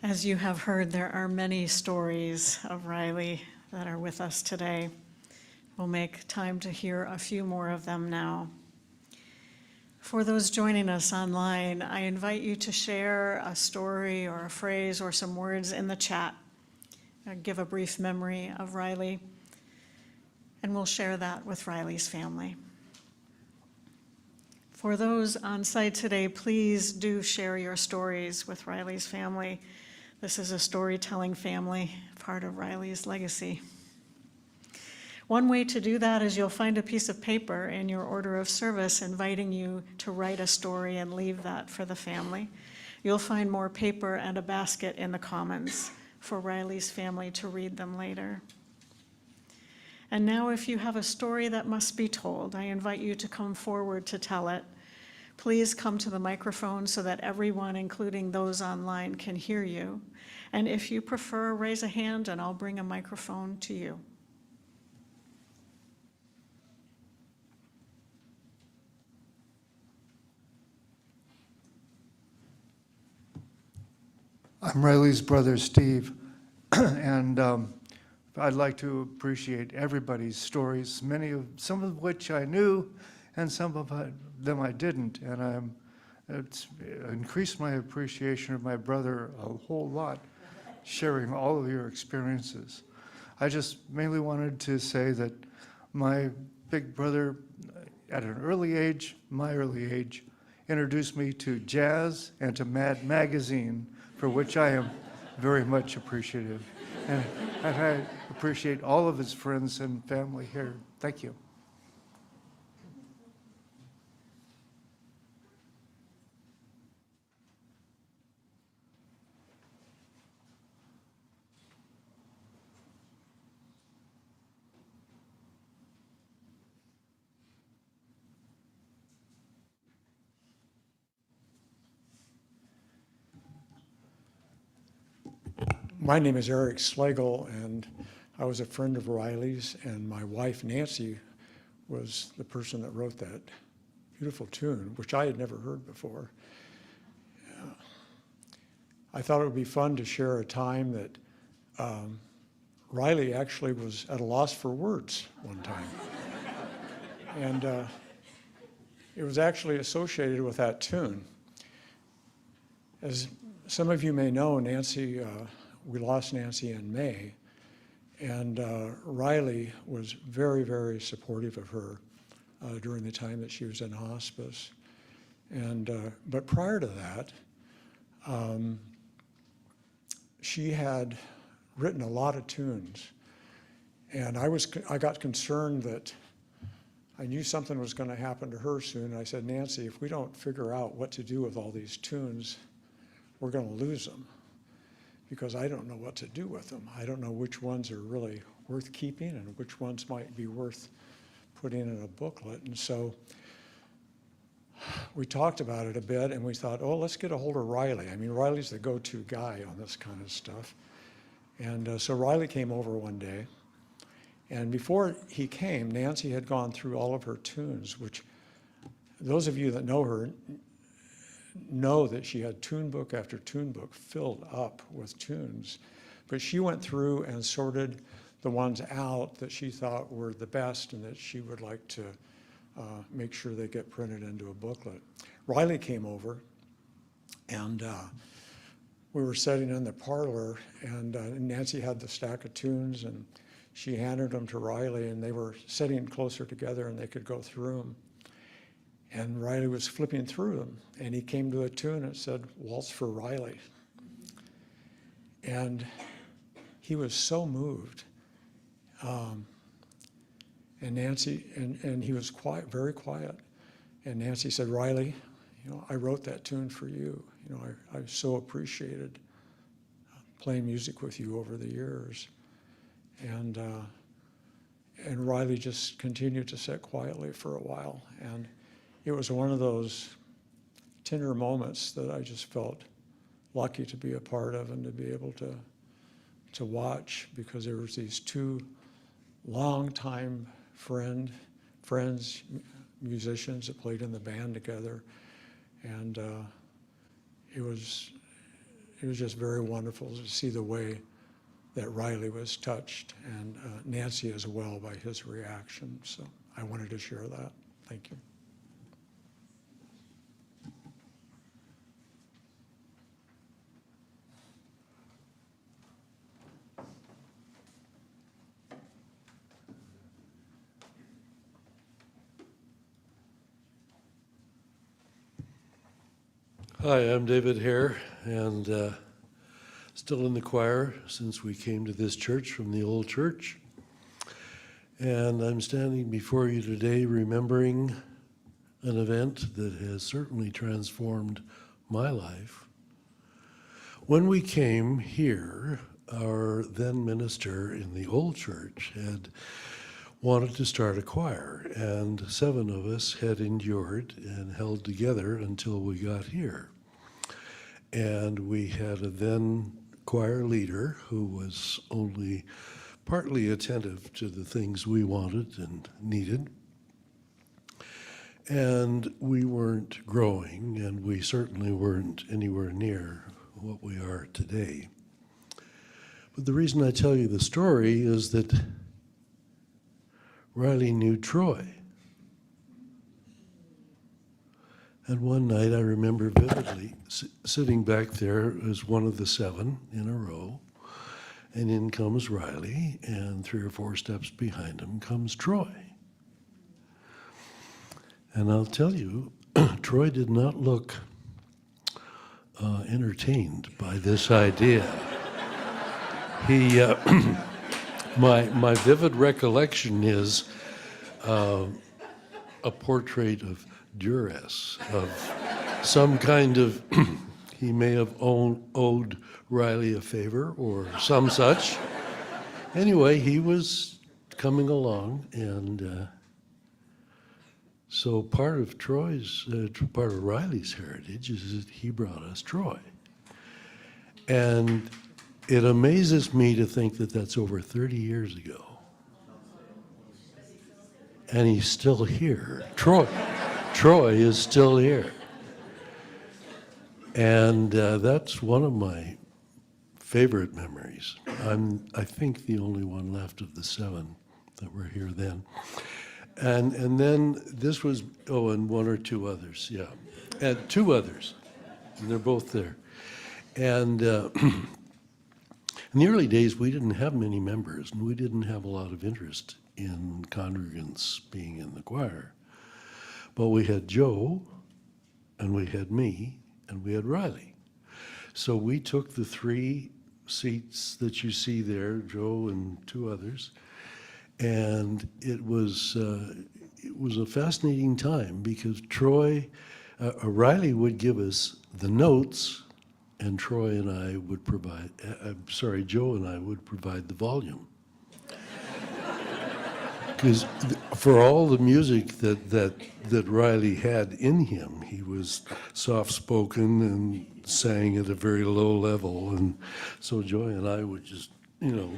As you have heard, there are many stories of Riley that are with us today. We'll make time to hear a few more of them now. For those joining us online, I invite you to share a story or a phrase or some words in the chat. Give a brief memory of Riley, and we'll share that with Riley's family. For those on site today, please do share your stories with Riley's family. This is a storytelling family, part of Riley's legacy. One way to do that is you'll find a piece of paper in your order of service inviting you to write a story and leave that for the family. You'll find more paper and a basket in the Commons for Riley's family to read them later. And now, if you have a story that must be told, I invite you to come forward to tell it. Please come to the microphone so that everyone, including those online, can hear you. And if you prefer, raise a hand and I'll bring a microphone to you. I'm Riley's brother, Steve, and I'd like to appreciate everybody's stories, some of which I knew, and some of them I didn't, and it's increased my appreciation of my brother a whole lot, sharing all of your experiences. I just mainly wanted to say that my big brother, at an early age, my early age, introduced me to jazz and to Mad Magazine, for which I am very much appreciative. And I appreciate all of his friends and family here. Thank you. My name is Eric Schlegel, and I was a friend of Riley's, and my wife, Nancy, was the person that wrote that beautiful tune, which I had never heard before. I thought it would be fun to share a time that Riley actually was at a loss for words one time. And it was actually associated with that tune. As some of you may know, Nancy, we lost Nancy in May, and Riley was very, very supportive of her during the time that she was in hospice. And but prior to that, she had written a lot of tunes, and I got concerned that I knew something was going to happen to her soon. And I said, Nancy, if we don't figure out what to do with all these tunes, we're going to lose them, because I don't know what to do with them. I don't know which ones are really worth keeping and which ones might be worth putting in a booklet. And so we talked about it a bit, and we thought, oh, let's get a hold of Riley. I mean, Riley's the go-to guy on this kind of stuff. And so Riley came over one day, and before he came, Nancy had gone through all of her tunes, which those of you that know her know that she had tune book after tune book filled up with tunes. But she went through and sorted the ones out that she thought were the best and that she would like to make sure they get printed into a booklet. Riley came over, and we were sitting in the parlor, and Nancy had the stack of tunes, and she handed them to Riley, and they were sitting closer together and they could go through them. And Riley was flipping through them, and he came to a tune that said, Waltz for Riley. And he was so moved. And Nancy, and he was quiet, very quiet. And Nancy said, Riley, I wrote that tune for you. I so appreciated playing music with you over the years. And Riley just continued to sit quietly for a while. And it was one of those tender moments that I just felt lucky to be a part of and to be able to watch, because there was these two longtime friends, musicians that played in the band together. And it was it was just very wonderful to see the way that Riley was touched, and Nancy as well, by his reaction. So I wanted to share that. Thank you. Hi, I'm David Hare, and still in the choir since we came to this church from the old church. And I'm standing before you today remembering an event that has certainly transformed my life. When we came here, our then minister in the old church had wanted to start a choir, and 7 of us had endured and held together until we got here. And we had a then choir leader who was only partly attentive to the things we wanted and needed. And we weren't growing, and we certainly weren't anywhere near what we are today. But the reason I tell you the story is that Riley knew Troy. And one night I remember vividly sitting back there as one of the 7 in a row, and in comes Riley, and 3 or 4 steps behind him comes Troy. And I'll tell you, Troy did not look entertained by this idea. He, my vivid recollection is a portrait of duress, of some kind of, he may have owed Riley a favor or some such. Anyway, he was coming along, and so part of Riley's heritage is that he brought us Troy. And it amazes me to think that that's over 30 years ago. And he's still here. Troy is still here. And that's one of my favorite memories. I'm, I think, the only one left of the 7 that were here then. And then this was, oh, and 1 or 2 others, yeah. And 2 others, and they're both there. And in the early days, we didn't have many members, and we didn't have a lot of interest in congregants being in the choir. But we had Joe, and we had me, and we had Riley. So we took the 3 seats that you see there, Joe and 2 others, and it was a fascinating time because Riley would give us the notes, and Troy and I would provide, Joe and I would provide the volume. Because for all the music that Riley had in him, he was soft-spoken and sang at a very low level, and so Joy and I would just,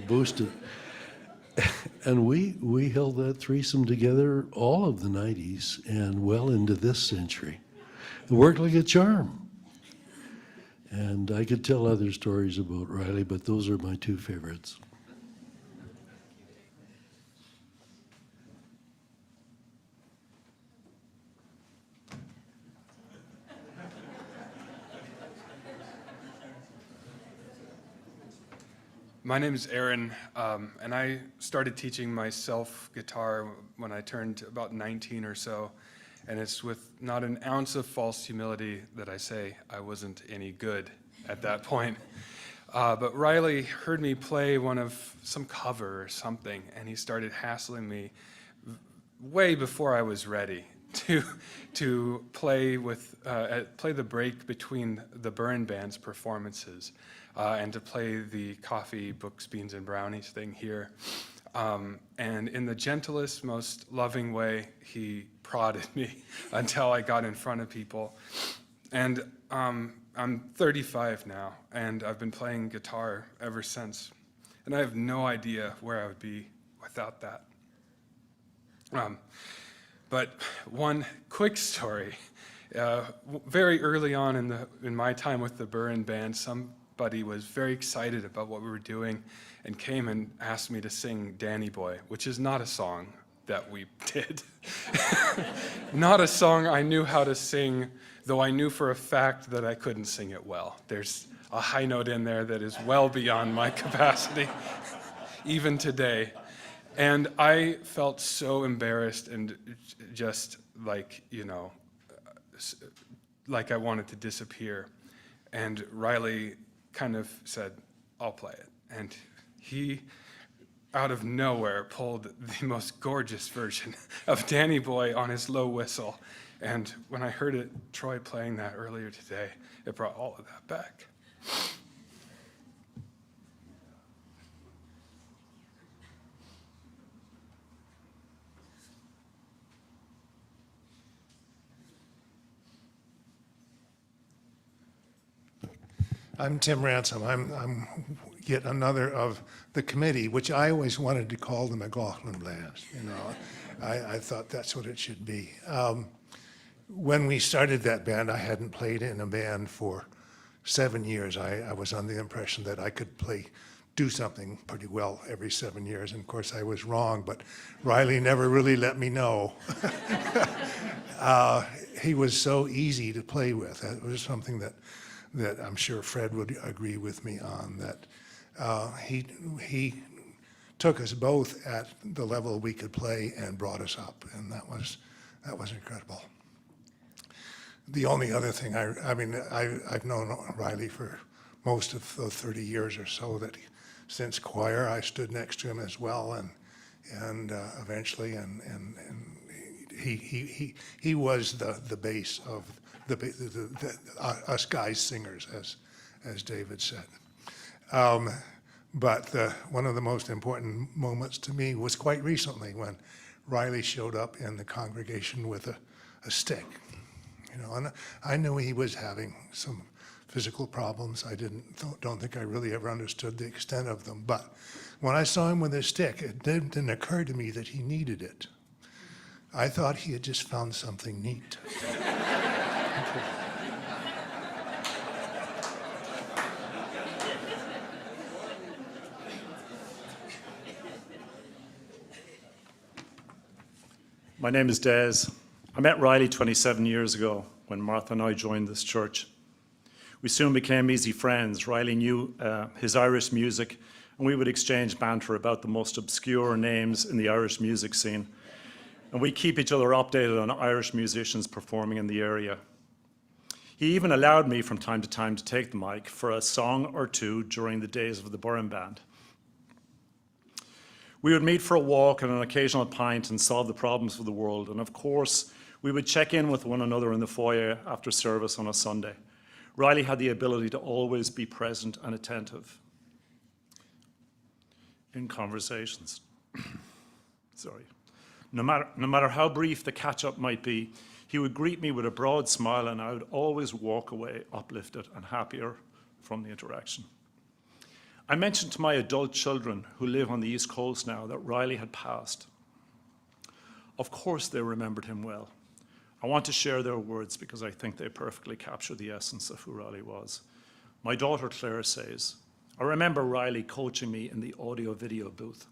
boost it. And we held that threesome together all of the 90s and well into this century. It worked like a charm. And I could tell other stories about Riley, but those are my 2 favorites. My name is Aaron, and I started teaching myself guitar when I turned about 19 or so, and it's with not an ounce of false humility that I say I wasn't any good at that point. But Riley heard me play some cover or something, and he started hassling me way before I was ready to play the break between the Burn Band's performances. And to play the coffee, books, beans, and brownies thing here. And in the gentlest, most loving way, he prodded me until I got in front of people. And I'm 35 now, and I've been playing guitar ever since. And I have no idea where I would be without that. But one quick story. Very early on in my time with the Burn Band, some buddy was very excited about what we were doing and came and asked me to sing Danny Boy, which is not a song that we did. Not a song I knew how to sing, though I knew for a fact that I couldn't sing it well. There's a high note in there that is well beyond my capacity, even today. And I felt so embarrassed and just like, like I wanted to disappear. And Riley kind of said, I'll play it. And he, out of nowhere, pulled the most gorgeous version of Danny Boy on his low whistle. And when I heard Troy playing that earlier today, it brought all of that back. I'm Tim Ransom. I'm yet another of the committee, which I always wanted to call the McLaughlin Band. I thought that's what it should be. When we started that band, I hadn't played in a band for 7 years. I was under the impression that I could do something pretty well every 7 years. And of course, I was wrong, but Riley never really let me know. He was so easy to play with. It was something that I'm sure Fred would agree with me on, that he took us both at the level we could play and brought us up, and that was incredible. The only other thing, I've known Riley for most of the 30 years or so that since choir, I stood next to him as well, and eventually, and he was the base of us guys singers, as David said. But one of the most important moments to me was quite recently when Riley showed up in the congregation with a stick. And I knew he was having some physical problems. I don't think I really ever understood the extent of them. But when I saw him with his stick, it didn't occur to me that he needed it. I thought he had just found something neat. My name is Des. I met Riley 27 years ago when Martha and I joined this church. We soon became easy friends. Riley knew his Irish music, and we would exchange banter about the most obscure names in the Irish music scene. And we keep each other updated on Irish musicians performing in the area. He even allowed me from time to take the mic for a song or two during the days of the Burren Band. We would meet for a walk and an occasional pint and solve the problems of the world. And of course, we would check in with one another in the foyer after service on a Sunday. Riley had the ability to always be present and attentive in conversations. Sorry. No matter how brief the catch-up might be, he would greet me with a broad smile, and I would always walk away uplifted and happier from the interaction. I mentioned to my adult children who live on the East Coast now that Riley had passed. Of course they remembered him well. I want to share their words because I think they perfectly capture the essence of who Riley was. My daughter Claire says, I remember Riley coaching me in the audio-video booth.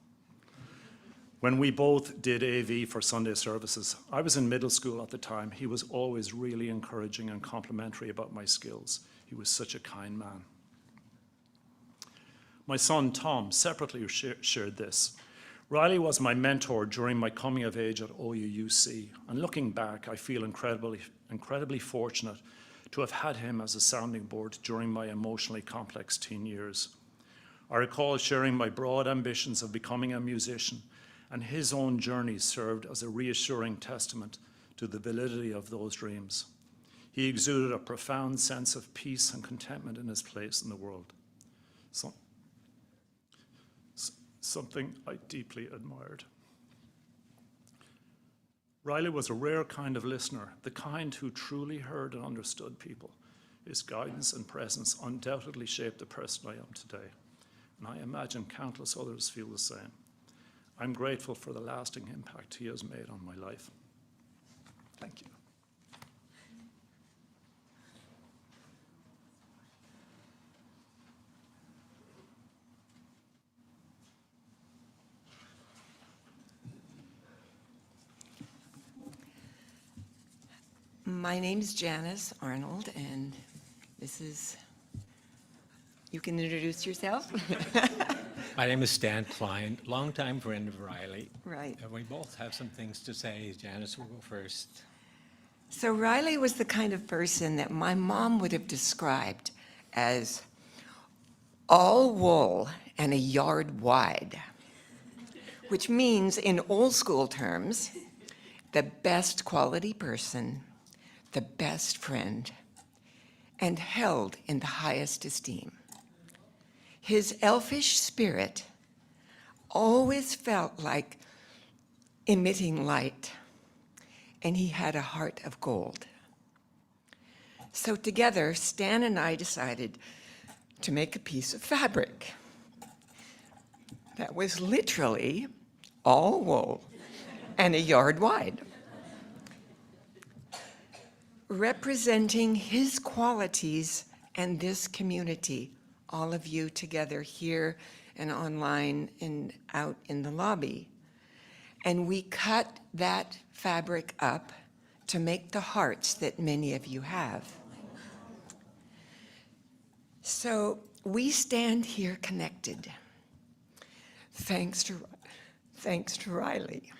When we both did AV for Sunday services, I was in middle school at the time. He was always really encouraging and complimentary about my skills. He was such a kind man. My son Tom separately shared this. Riley was my mentor during my coming of age at OUUC, and looking back, I feel incredibly fortunate to have had him as a sounding board during my emotionally complex teen years. I recall sharing my broad ambitions of becoming a musician, and his own journey served as a reassuring testament to the validity of those dreams. He exuded a profound sense of peace and contentment in his place in the world. Something I deeply admired. Riley was a rare kind of listener, the kind who truly heard and understood people. His guidance and presence undoubtedly shaped the person I am today, and I imagine countless others feel the same. I'm grateful for the lasting impact he has made on my life. Thank you. My name's Janice Arnold, and this is, you can introduce yourself. My name is Stan Klein, longtime friend of Riley. Right. And we both have some things to say. Janice will go first. So Riley was the kind of person that my mom would have described as all wool and a yard wide, which means in old school terms, the best quality person, the best friend, and held in the highest esteem. His elfish spirit always felt like emitting light, and he had a heart of gold. So together, Stan and I decided to make a piece of fabric that was literally all wool and a yard wide, representing his qualities and this community, all of you together here and online and out in the lobby. And we cut that fabric up to make the hearts that many of you have. So we stand here connected, thanks to Riley.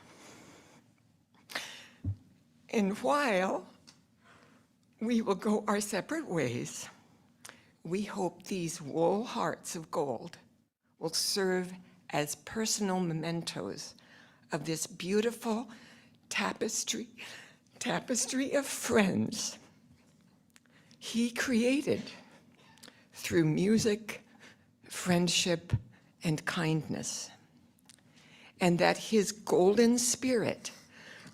And while we will go our separate ways, we hope these wool hearts of gold will serve as personal mementos of this beautiful tapestry of friends he created through music, friendship, and kindness, and that his golden spirit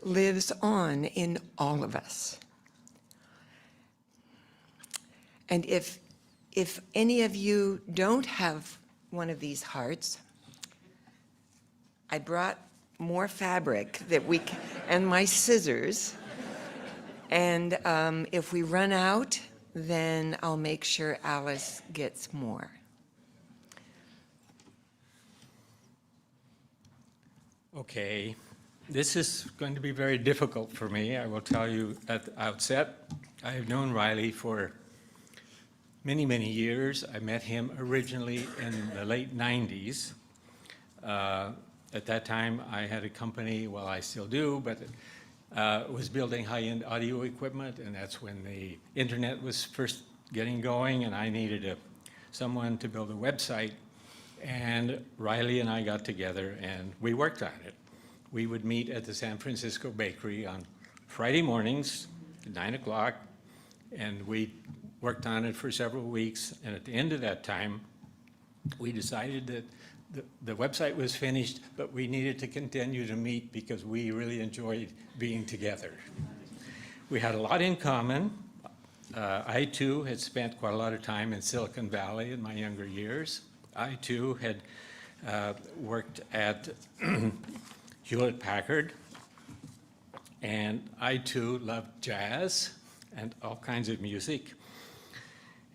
lives on in all of us. And if any of you don't have one of these hearts, I brought more fabric that we can, and my scissors. And if we run out, then I'll make sure Alice gets more. Okay, this is going to be very difficult for me. I will tell you at the outset, I have known Riley for many, many years. I met him originally in the late 90s. At that time, I had a company, well, I still do, but was building high-end audio equipment, and that's when the internet was first getting going, and I needed someone to build a website. And Riley and I got together, and we worked on it. We would meet at the San Francisco Bakery on Friday mornings at 9 o'clock, and we worked on it for several weeks. And at the end of that time, we decided that the website was finished, but we needed to continue to meet because we really enjoyed being together. We had a lot in common. I, too, had spent quite a lot of time in Silicon Valley in my younger years. I, too, had worked at Hewlett-Packard, and I, too, loved jazz and all kinds of music.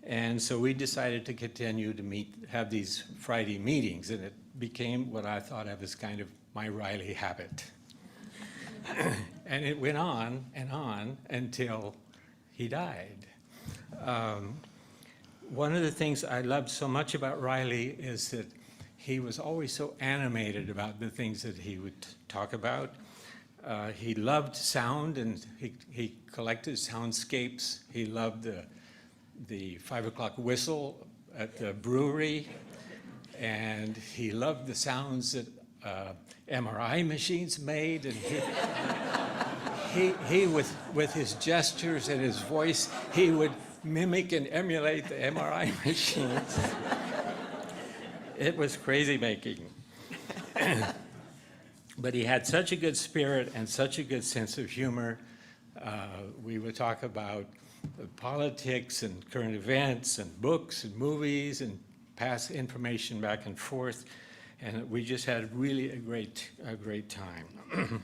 And so we decided to continue to meet, have these Friday meetings, and it became what I thought of as kind of my Riley habit. And it went on until he died. One of the things I loved so much about Riley is that he was always so animated about the things that he would talk about. He loved sound, and he collected soundscapes. He loved the 5 o'clock whistle at the brewery, and he loved the sounds that MRI machines made, and he with his gestures and his voice, he would mimic and emulate the MRI machines. It was crazy making. But he had such a good spirit and such a good sense of humor. We would talk about politics and current events and books and movies and pass information back and forth. And we just had really a great time.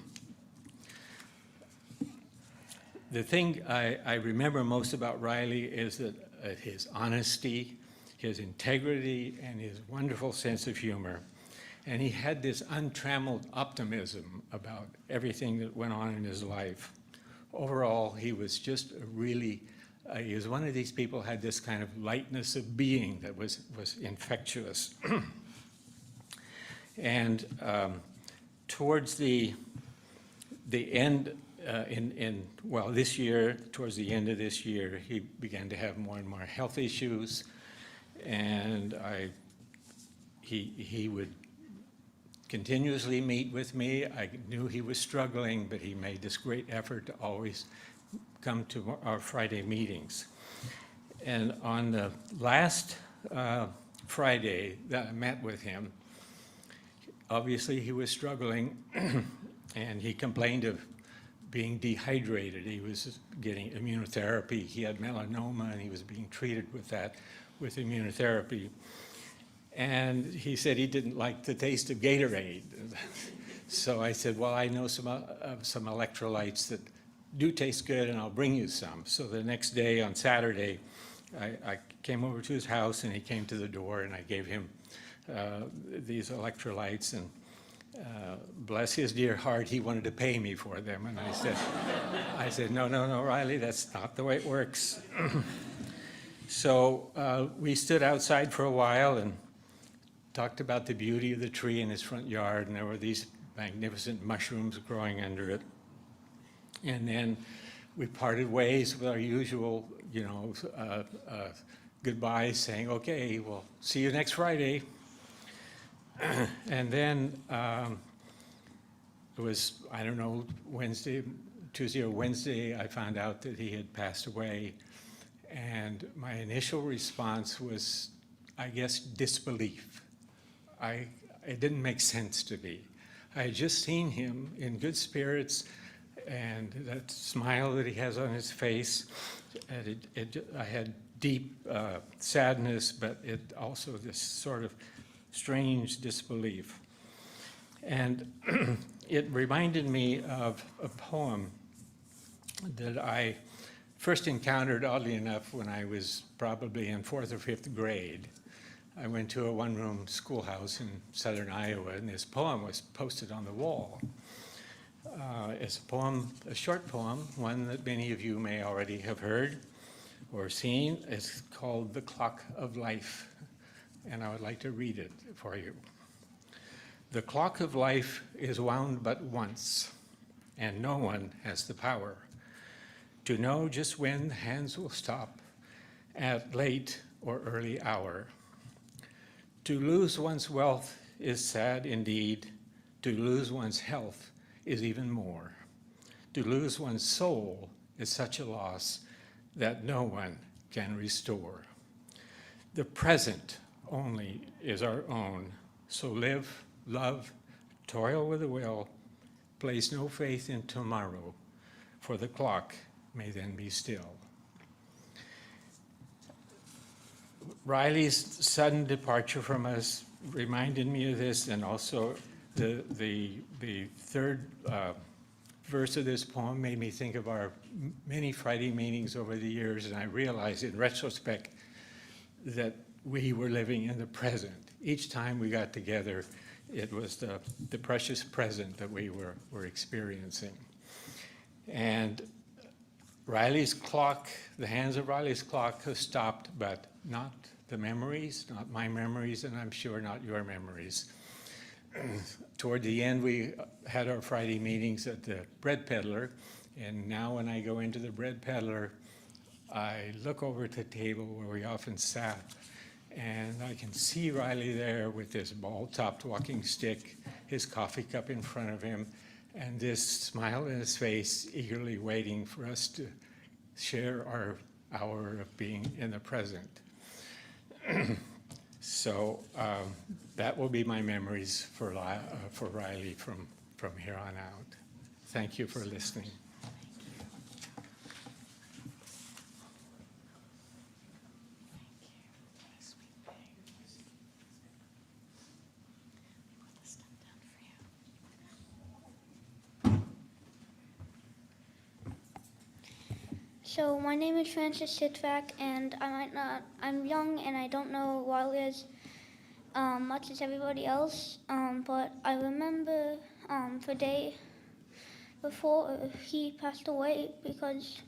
The thing I remember most about Riley is that his honesty, his integrity, and his wonderful sense of humor. And he had this untrammeled optimism about everything that went on in his life. overall, he was just a really, he was one of these people who had this kind of lightness of being that was infectious. And towards the end, this year, towards the end of this year, he began to have more and more health issues, and he would continuously meet with me. I knew he was struggling, but he made this great effort to always come to our Friday meetings. And on the last Friday that I met with him, obviously he was struggling, and he complained of being dehydrated. He was getting immunotherapy. He had melanoma, and he was being treated with that, with immunotherapy. And he said he didn't like the taste of Gatorade. So I said, well, I know some electrolytes that do taste good, and I'll bring you some. So the next day, on Saturday, I came over to his house, and he came to the door, and I gave him these electrolytes, and bless his dear heart, he wanted to pay me for them. And I said, no, Riley, that's not the way it works. So we stood outside for a while and talked about the beauty of the tree in his front yard, and there were these magnificent mushrooms growing under it. And then we parted ways with our usual, goodbyes, saying, okay, we'll see you next Friday. And then it was, I don't know, Tuesday or Wednesday, I found out that he had passed away. And my initial response was, I guess, disbelief. It didn't make sense to me. I had just seen him in good spirits, and that smile that he has on his face, and I had deep sadness, but it also this sort of strange disbelief. And it reminded me of a poem that I first encountered, oddly enough, when I was probably in 4th or 5th grade. I went to a one-room schoolhouse in southern Iowa, and this poem was posted on the wall. It's a poem, a short poem, one that many of you may already have heard or seen. It's called The Clock of Life, and I would like to read it for you. The clock of life is wound but once, and no one has the power to know just when the hands will stop at late or early hour. To lose one's wealth is sad indeed. To lose one's health is even more. To lose one's soul is such a loss that no one can restore. The present only is our own, so live, love, toil with a will, place no faith in tomorrow, for the clock may then be still. Riley's sudden departure from us reminded me of this, and also the third verse of this poem made me think of our many Friday meetings over the years, and I realized in retrospect that we were living in the present. Each time we got together, it was the precious present that we were experiencing. And Riley's clock, the hands of Riley's clock have stopped, but not the memories, not my memories, and I'm sure not your memories. Toward the end, we had our Friday meetings at the Bread Peddler, and now when I go into the Bread Peddler, I look over at the table where we often sat, and I can see Riley there with his ball-topped walking stick, his coffee cup in front of him, and this smile in his face, eagerly waiting for us to share our hour of being in the present. So that will be my memories for Riley from here on out. Thank you for listening. So my name is Francis Sitvak, and I'm young and I don't know Wiley as much as everybody else, but I remember for day before he passed away because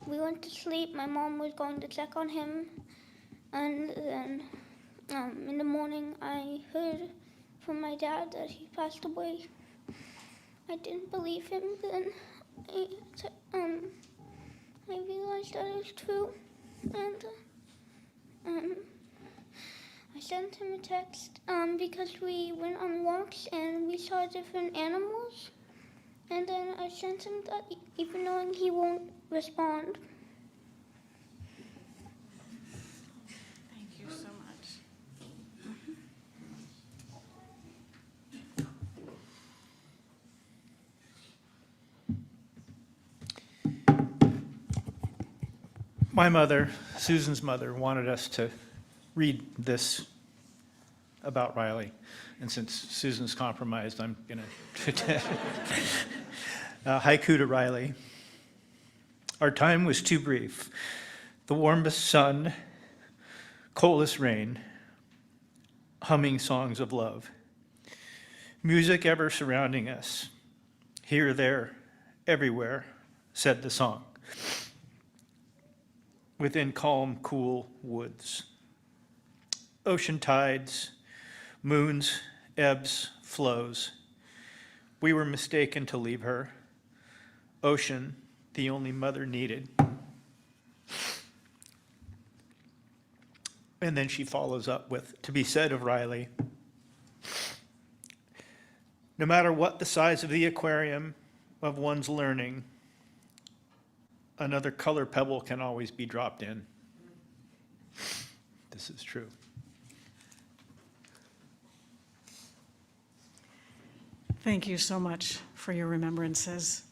we went to sleep. My mom was going to check on him, and then in the morning I heard from my dad that he passed away. I didn't believe him then. I realized that it was true, and I sent him a text because we went on walks and we saw different animals, and then I sent him that even knowing he won't respond. Thank you so much. My mother, Susan's mother, wanted us to read this about Riley. And since Susan's compromised, I'm going to haiku to Riley. Our time was too brief. The warmest sun, coldest rain, humming songs of love. Music ever surrounding us. Here, there, everywhere, said the song. Within calm, cool woods. Ocean tides, moons, ebbs, flows. We were mistaken to leave her. Ocean, the only mother needed. And then she follows up with, to be said of Riley, no matter what the size of the aquarium of one's learning, another color pebble can always be dropped in. This is true. Thank you so much for your remembrances.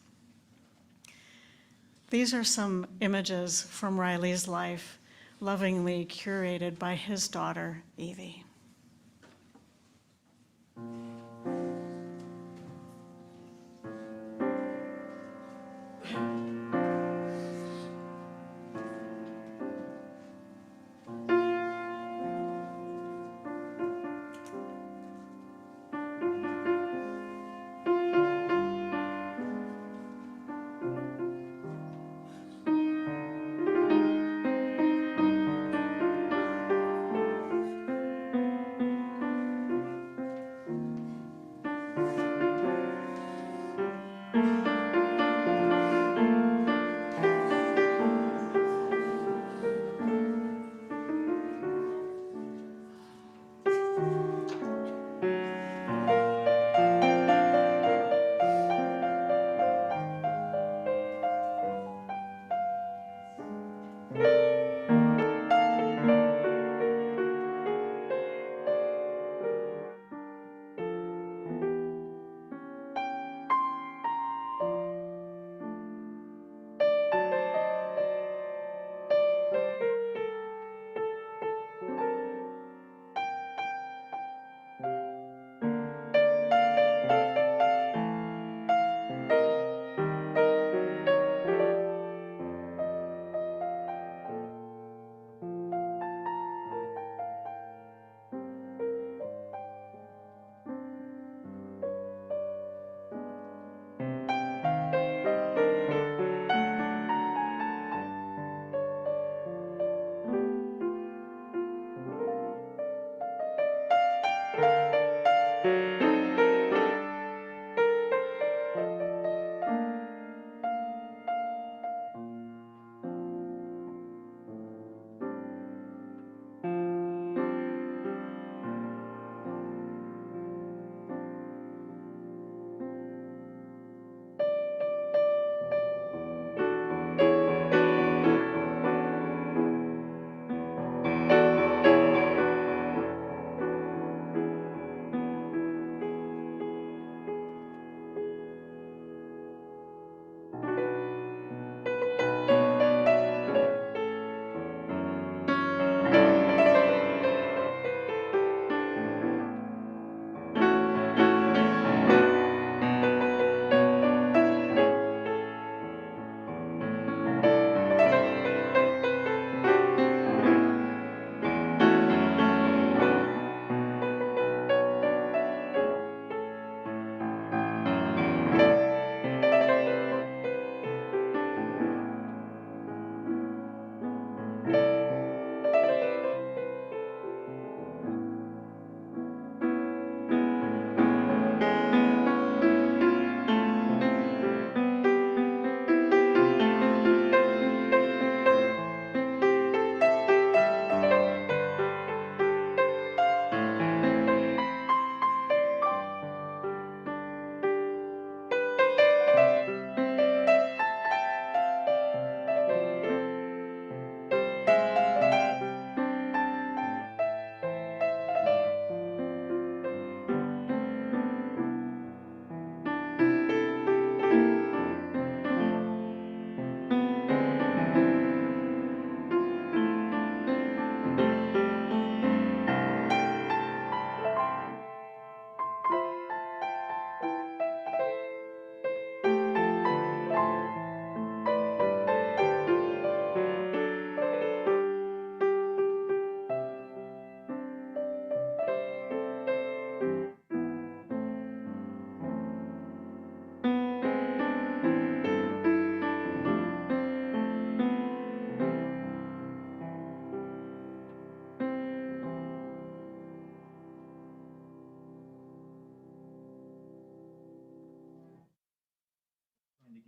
These are some images from Riley's life, lovingly curated by his daughter, Evie.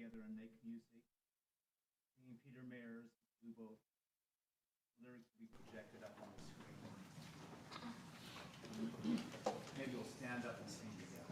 together and make music. Me and Peter Mayers do both. Lyrics will be projected up on the screen. Maybe we'll stand up and sing together.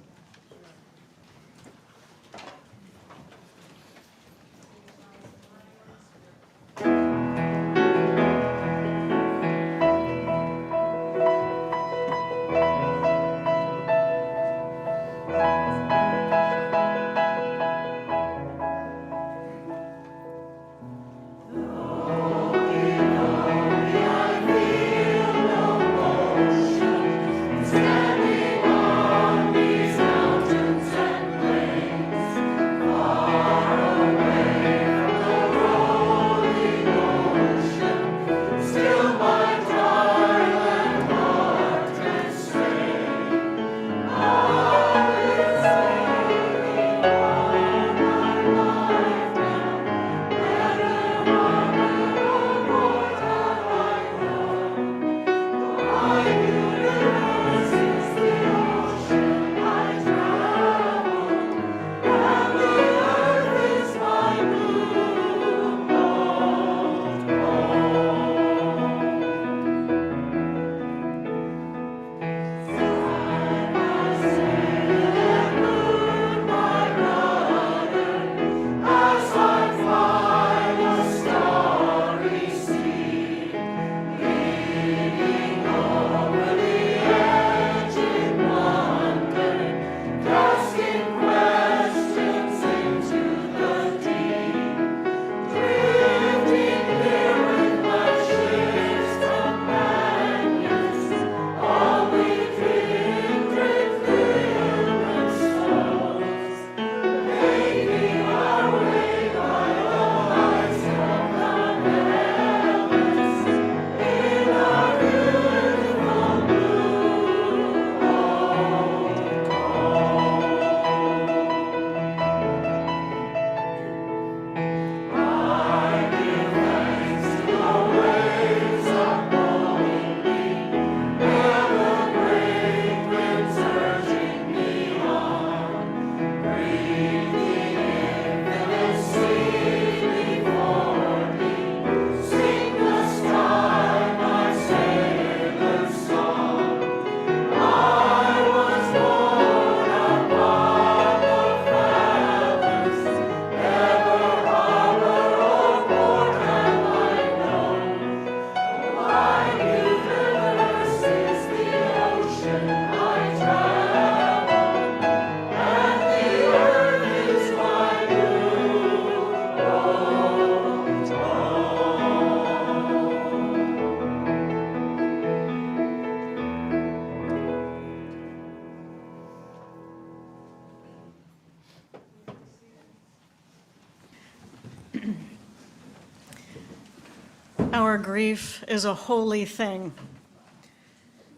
Our grief is a holy thing.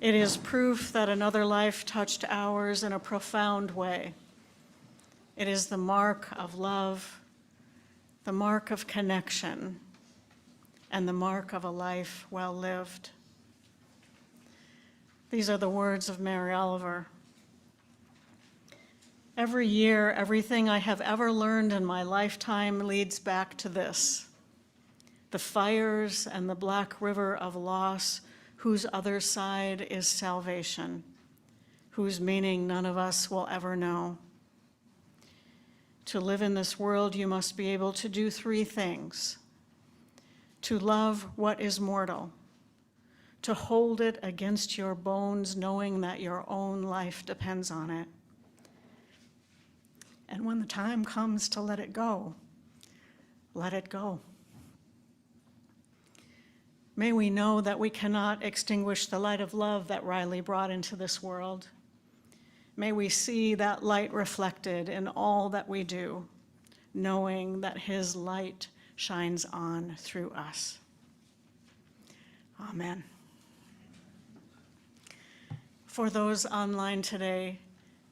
It is proof that another life touched ours in a profound way. It is the mark of love, the mark of connection, and the mark of a life well lived. These are the words of Mary Oliver. Every year, everything I have ever learned in my lifetime leads back to this: the fires and the black river of loss, whose other side is salvation, whose meaning none of us will ever know. To live in this world, you must be able to do three things: to love what is mortal, to hold it against your bones, knowing that your own life depends on it, and when the time comes to let it go, let it go. May we know that we cannot extinguish the light of love that Riley brought into this world. May we see that light reflected in all that we do, knowing that his light shines on through us. Amen. For those online today,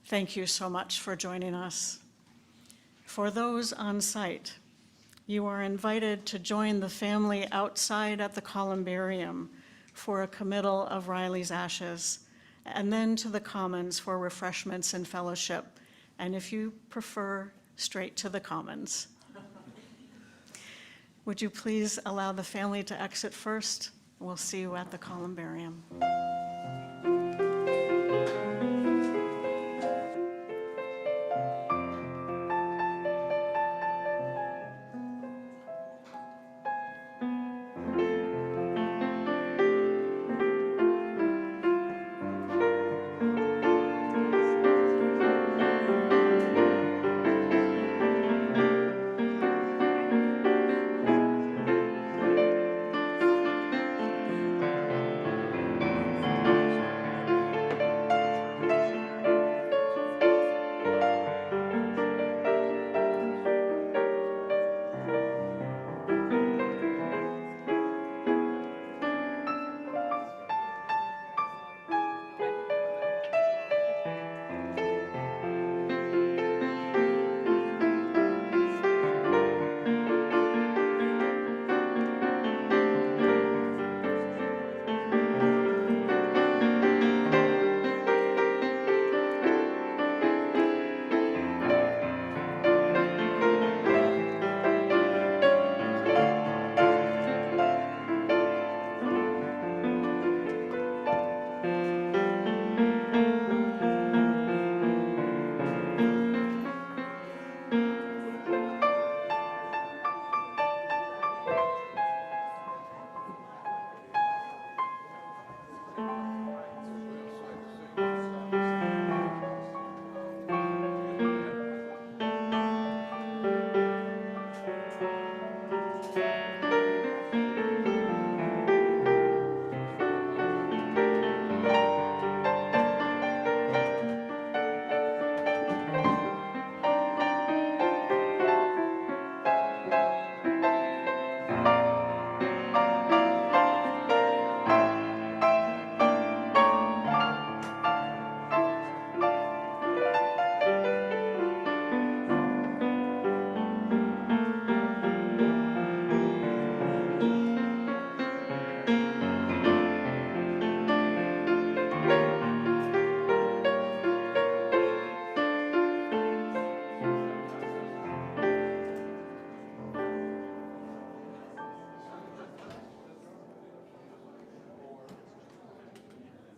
thank you so much for joining us. For those on site, you are invited to join the family outside at the columbarium for a committal of Riley's ashes, and then to the commons for refreshments and fellowship, and if you prefer, straight to the commons. Would you please allow the family to exit first? We'll see you at the columbarium.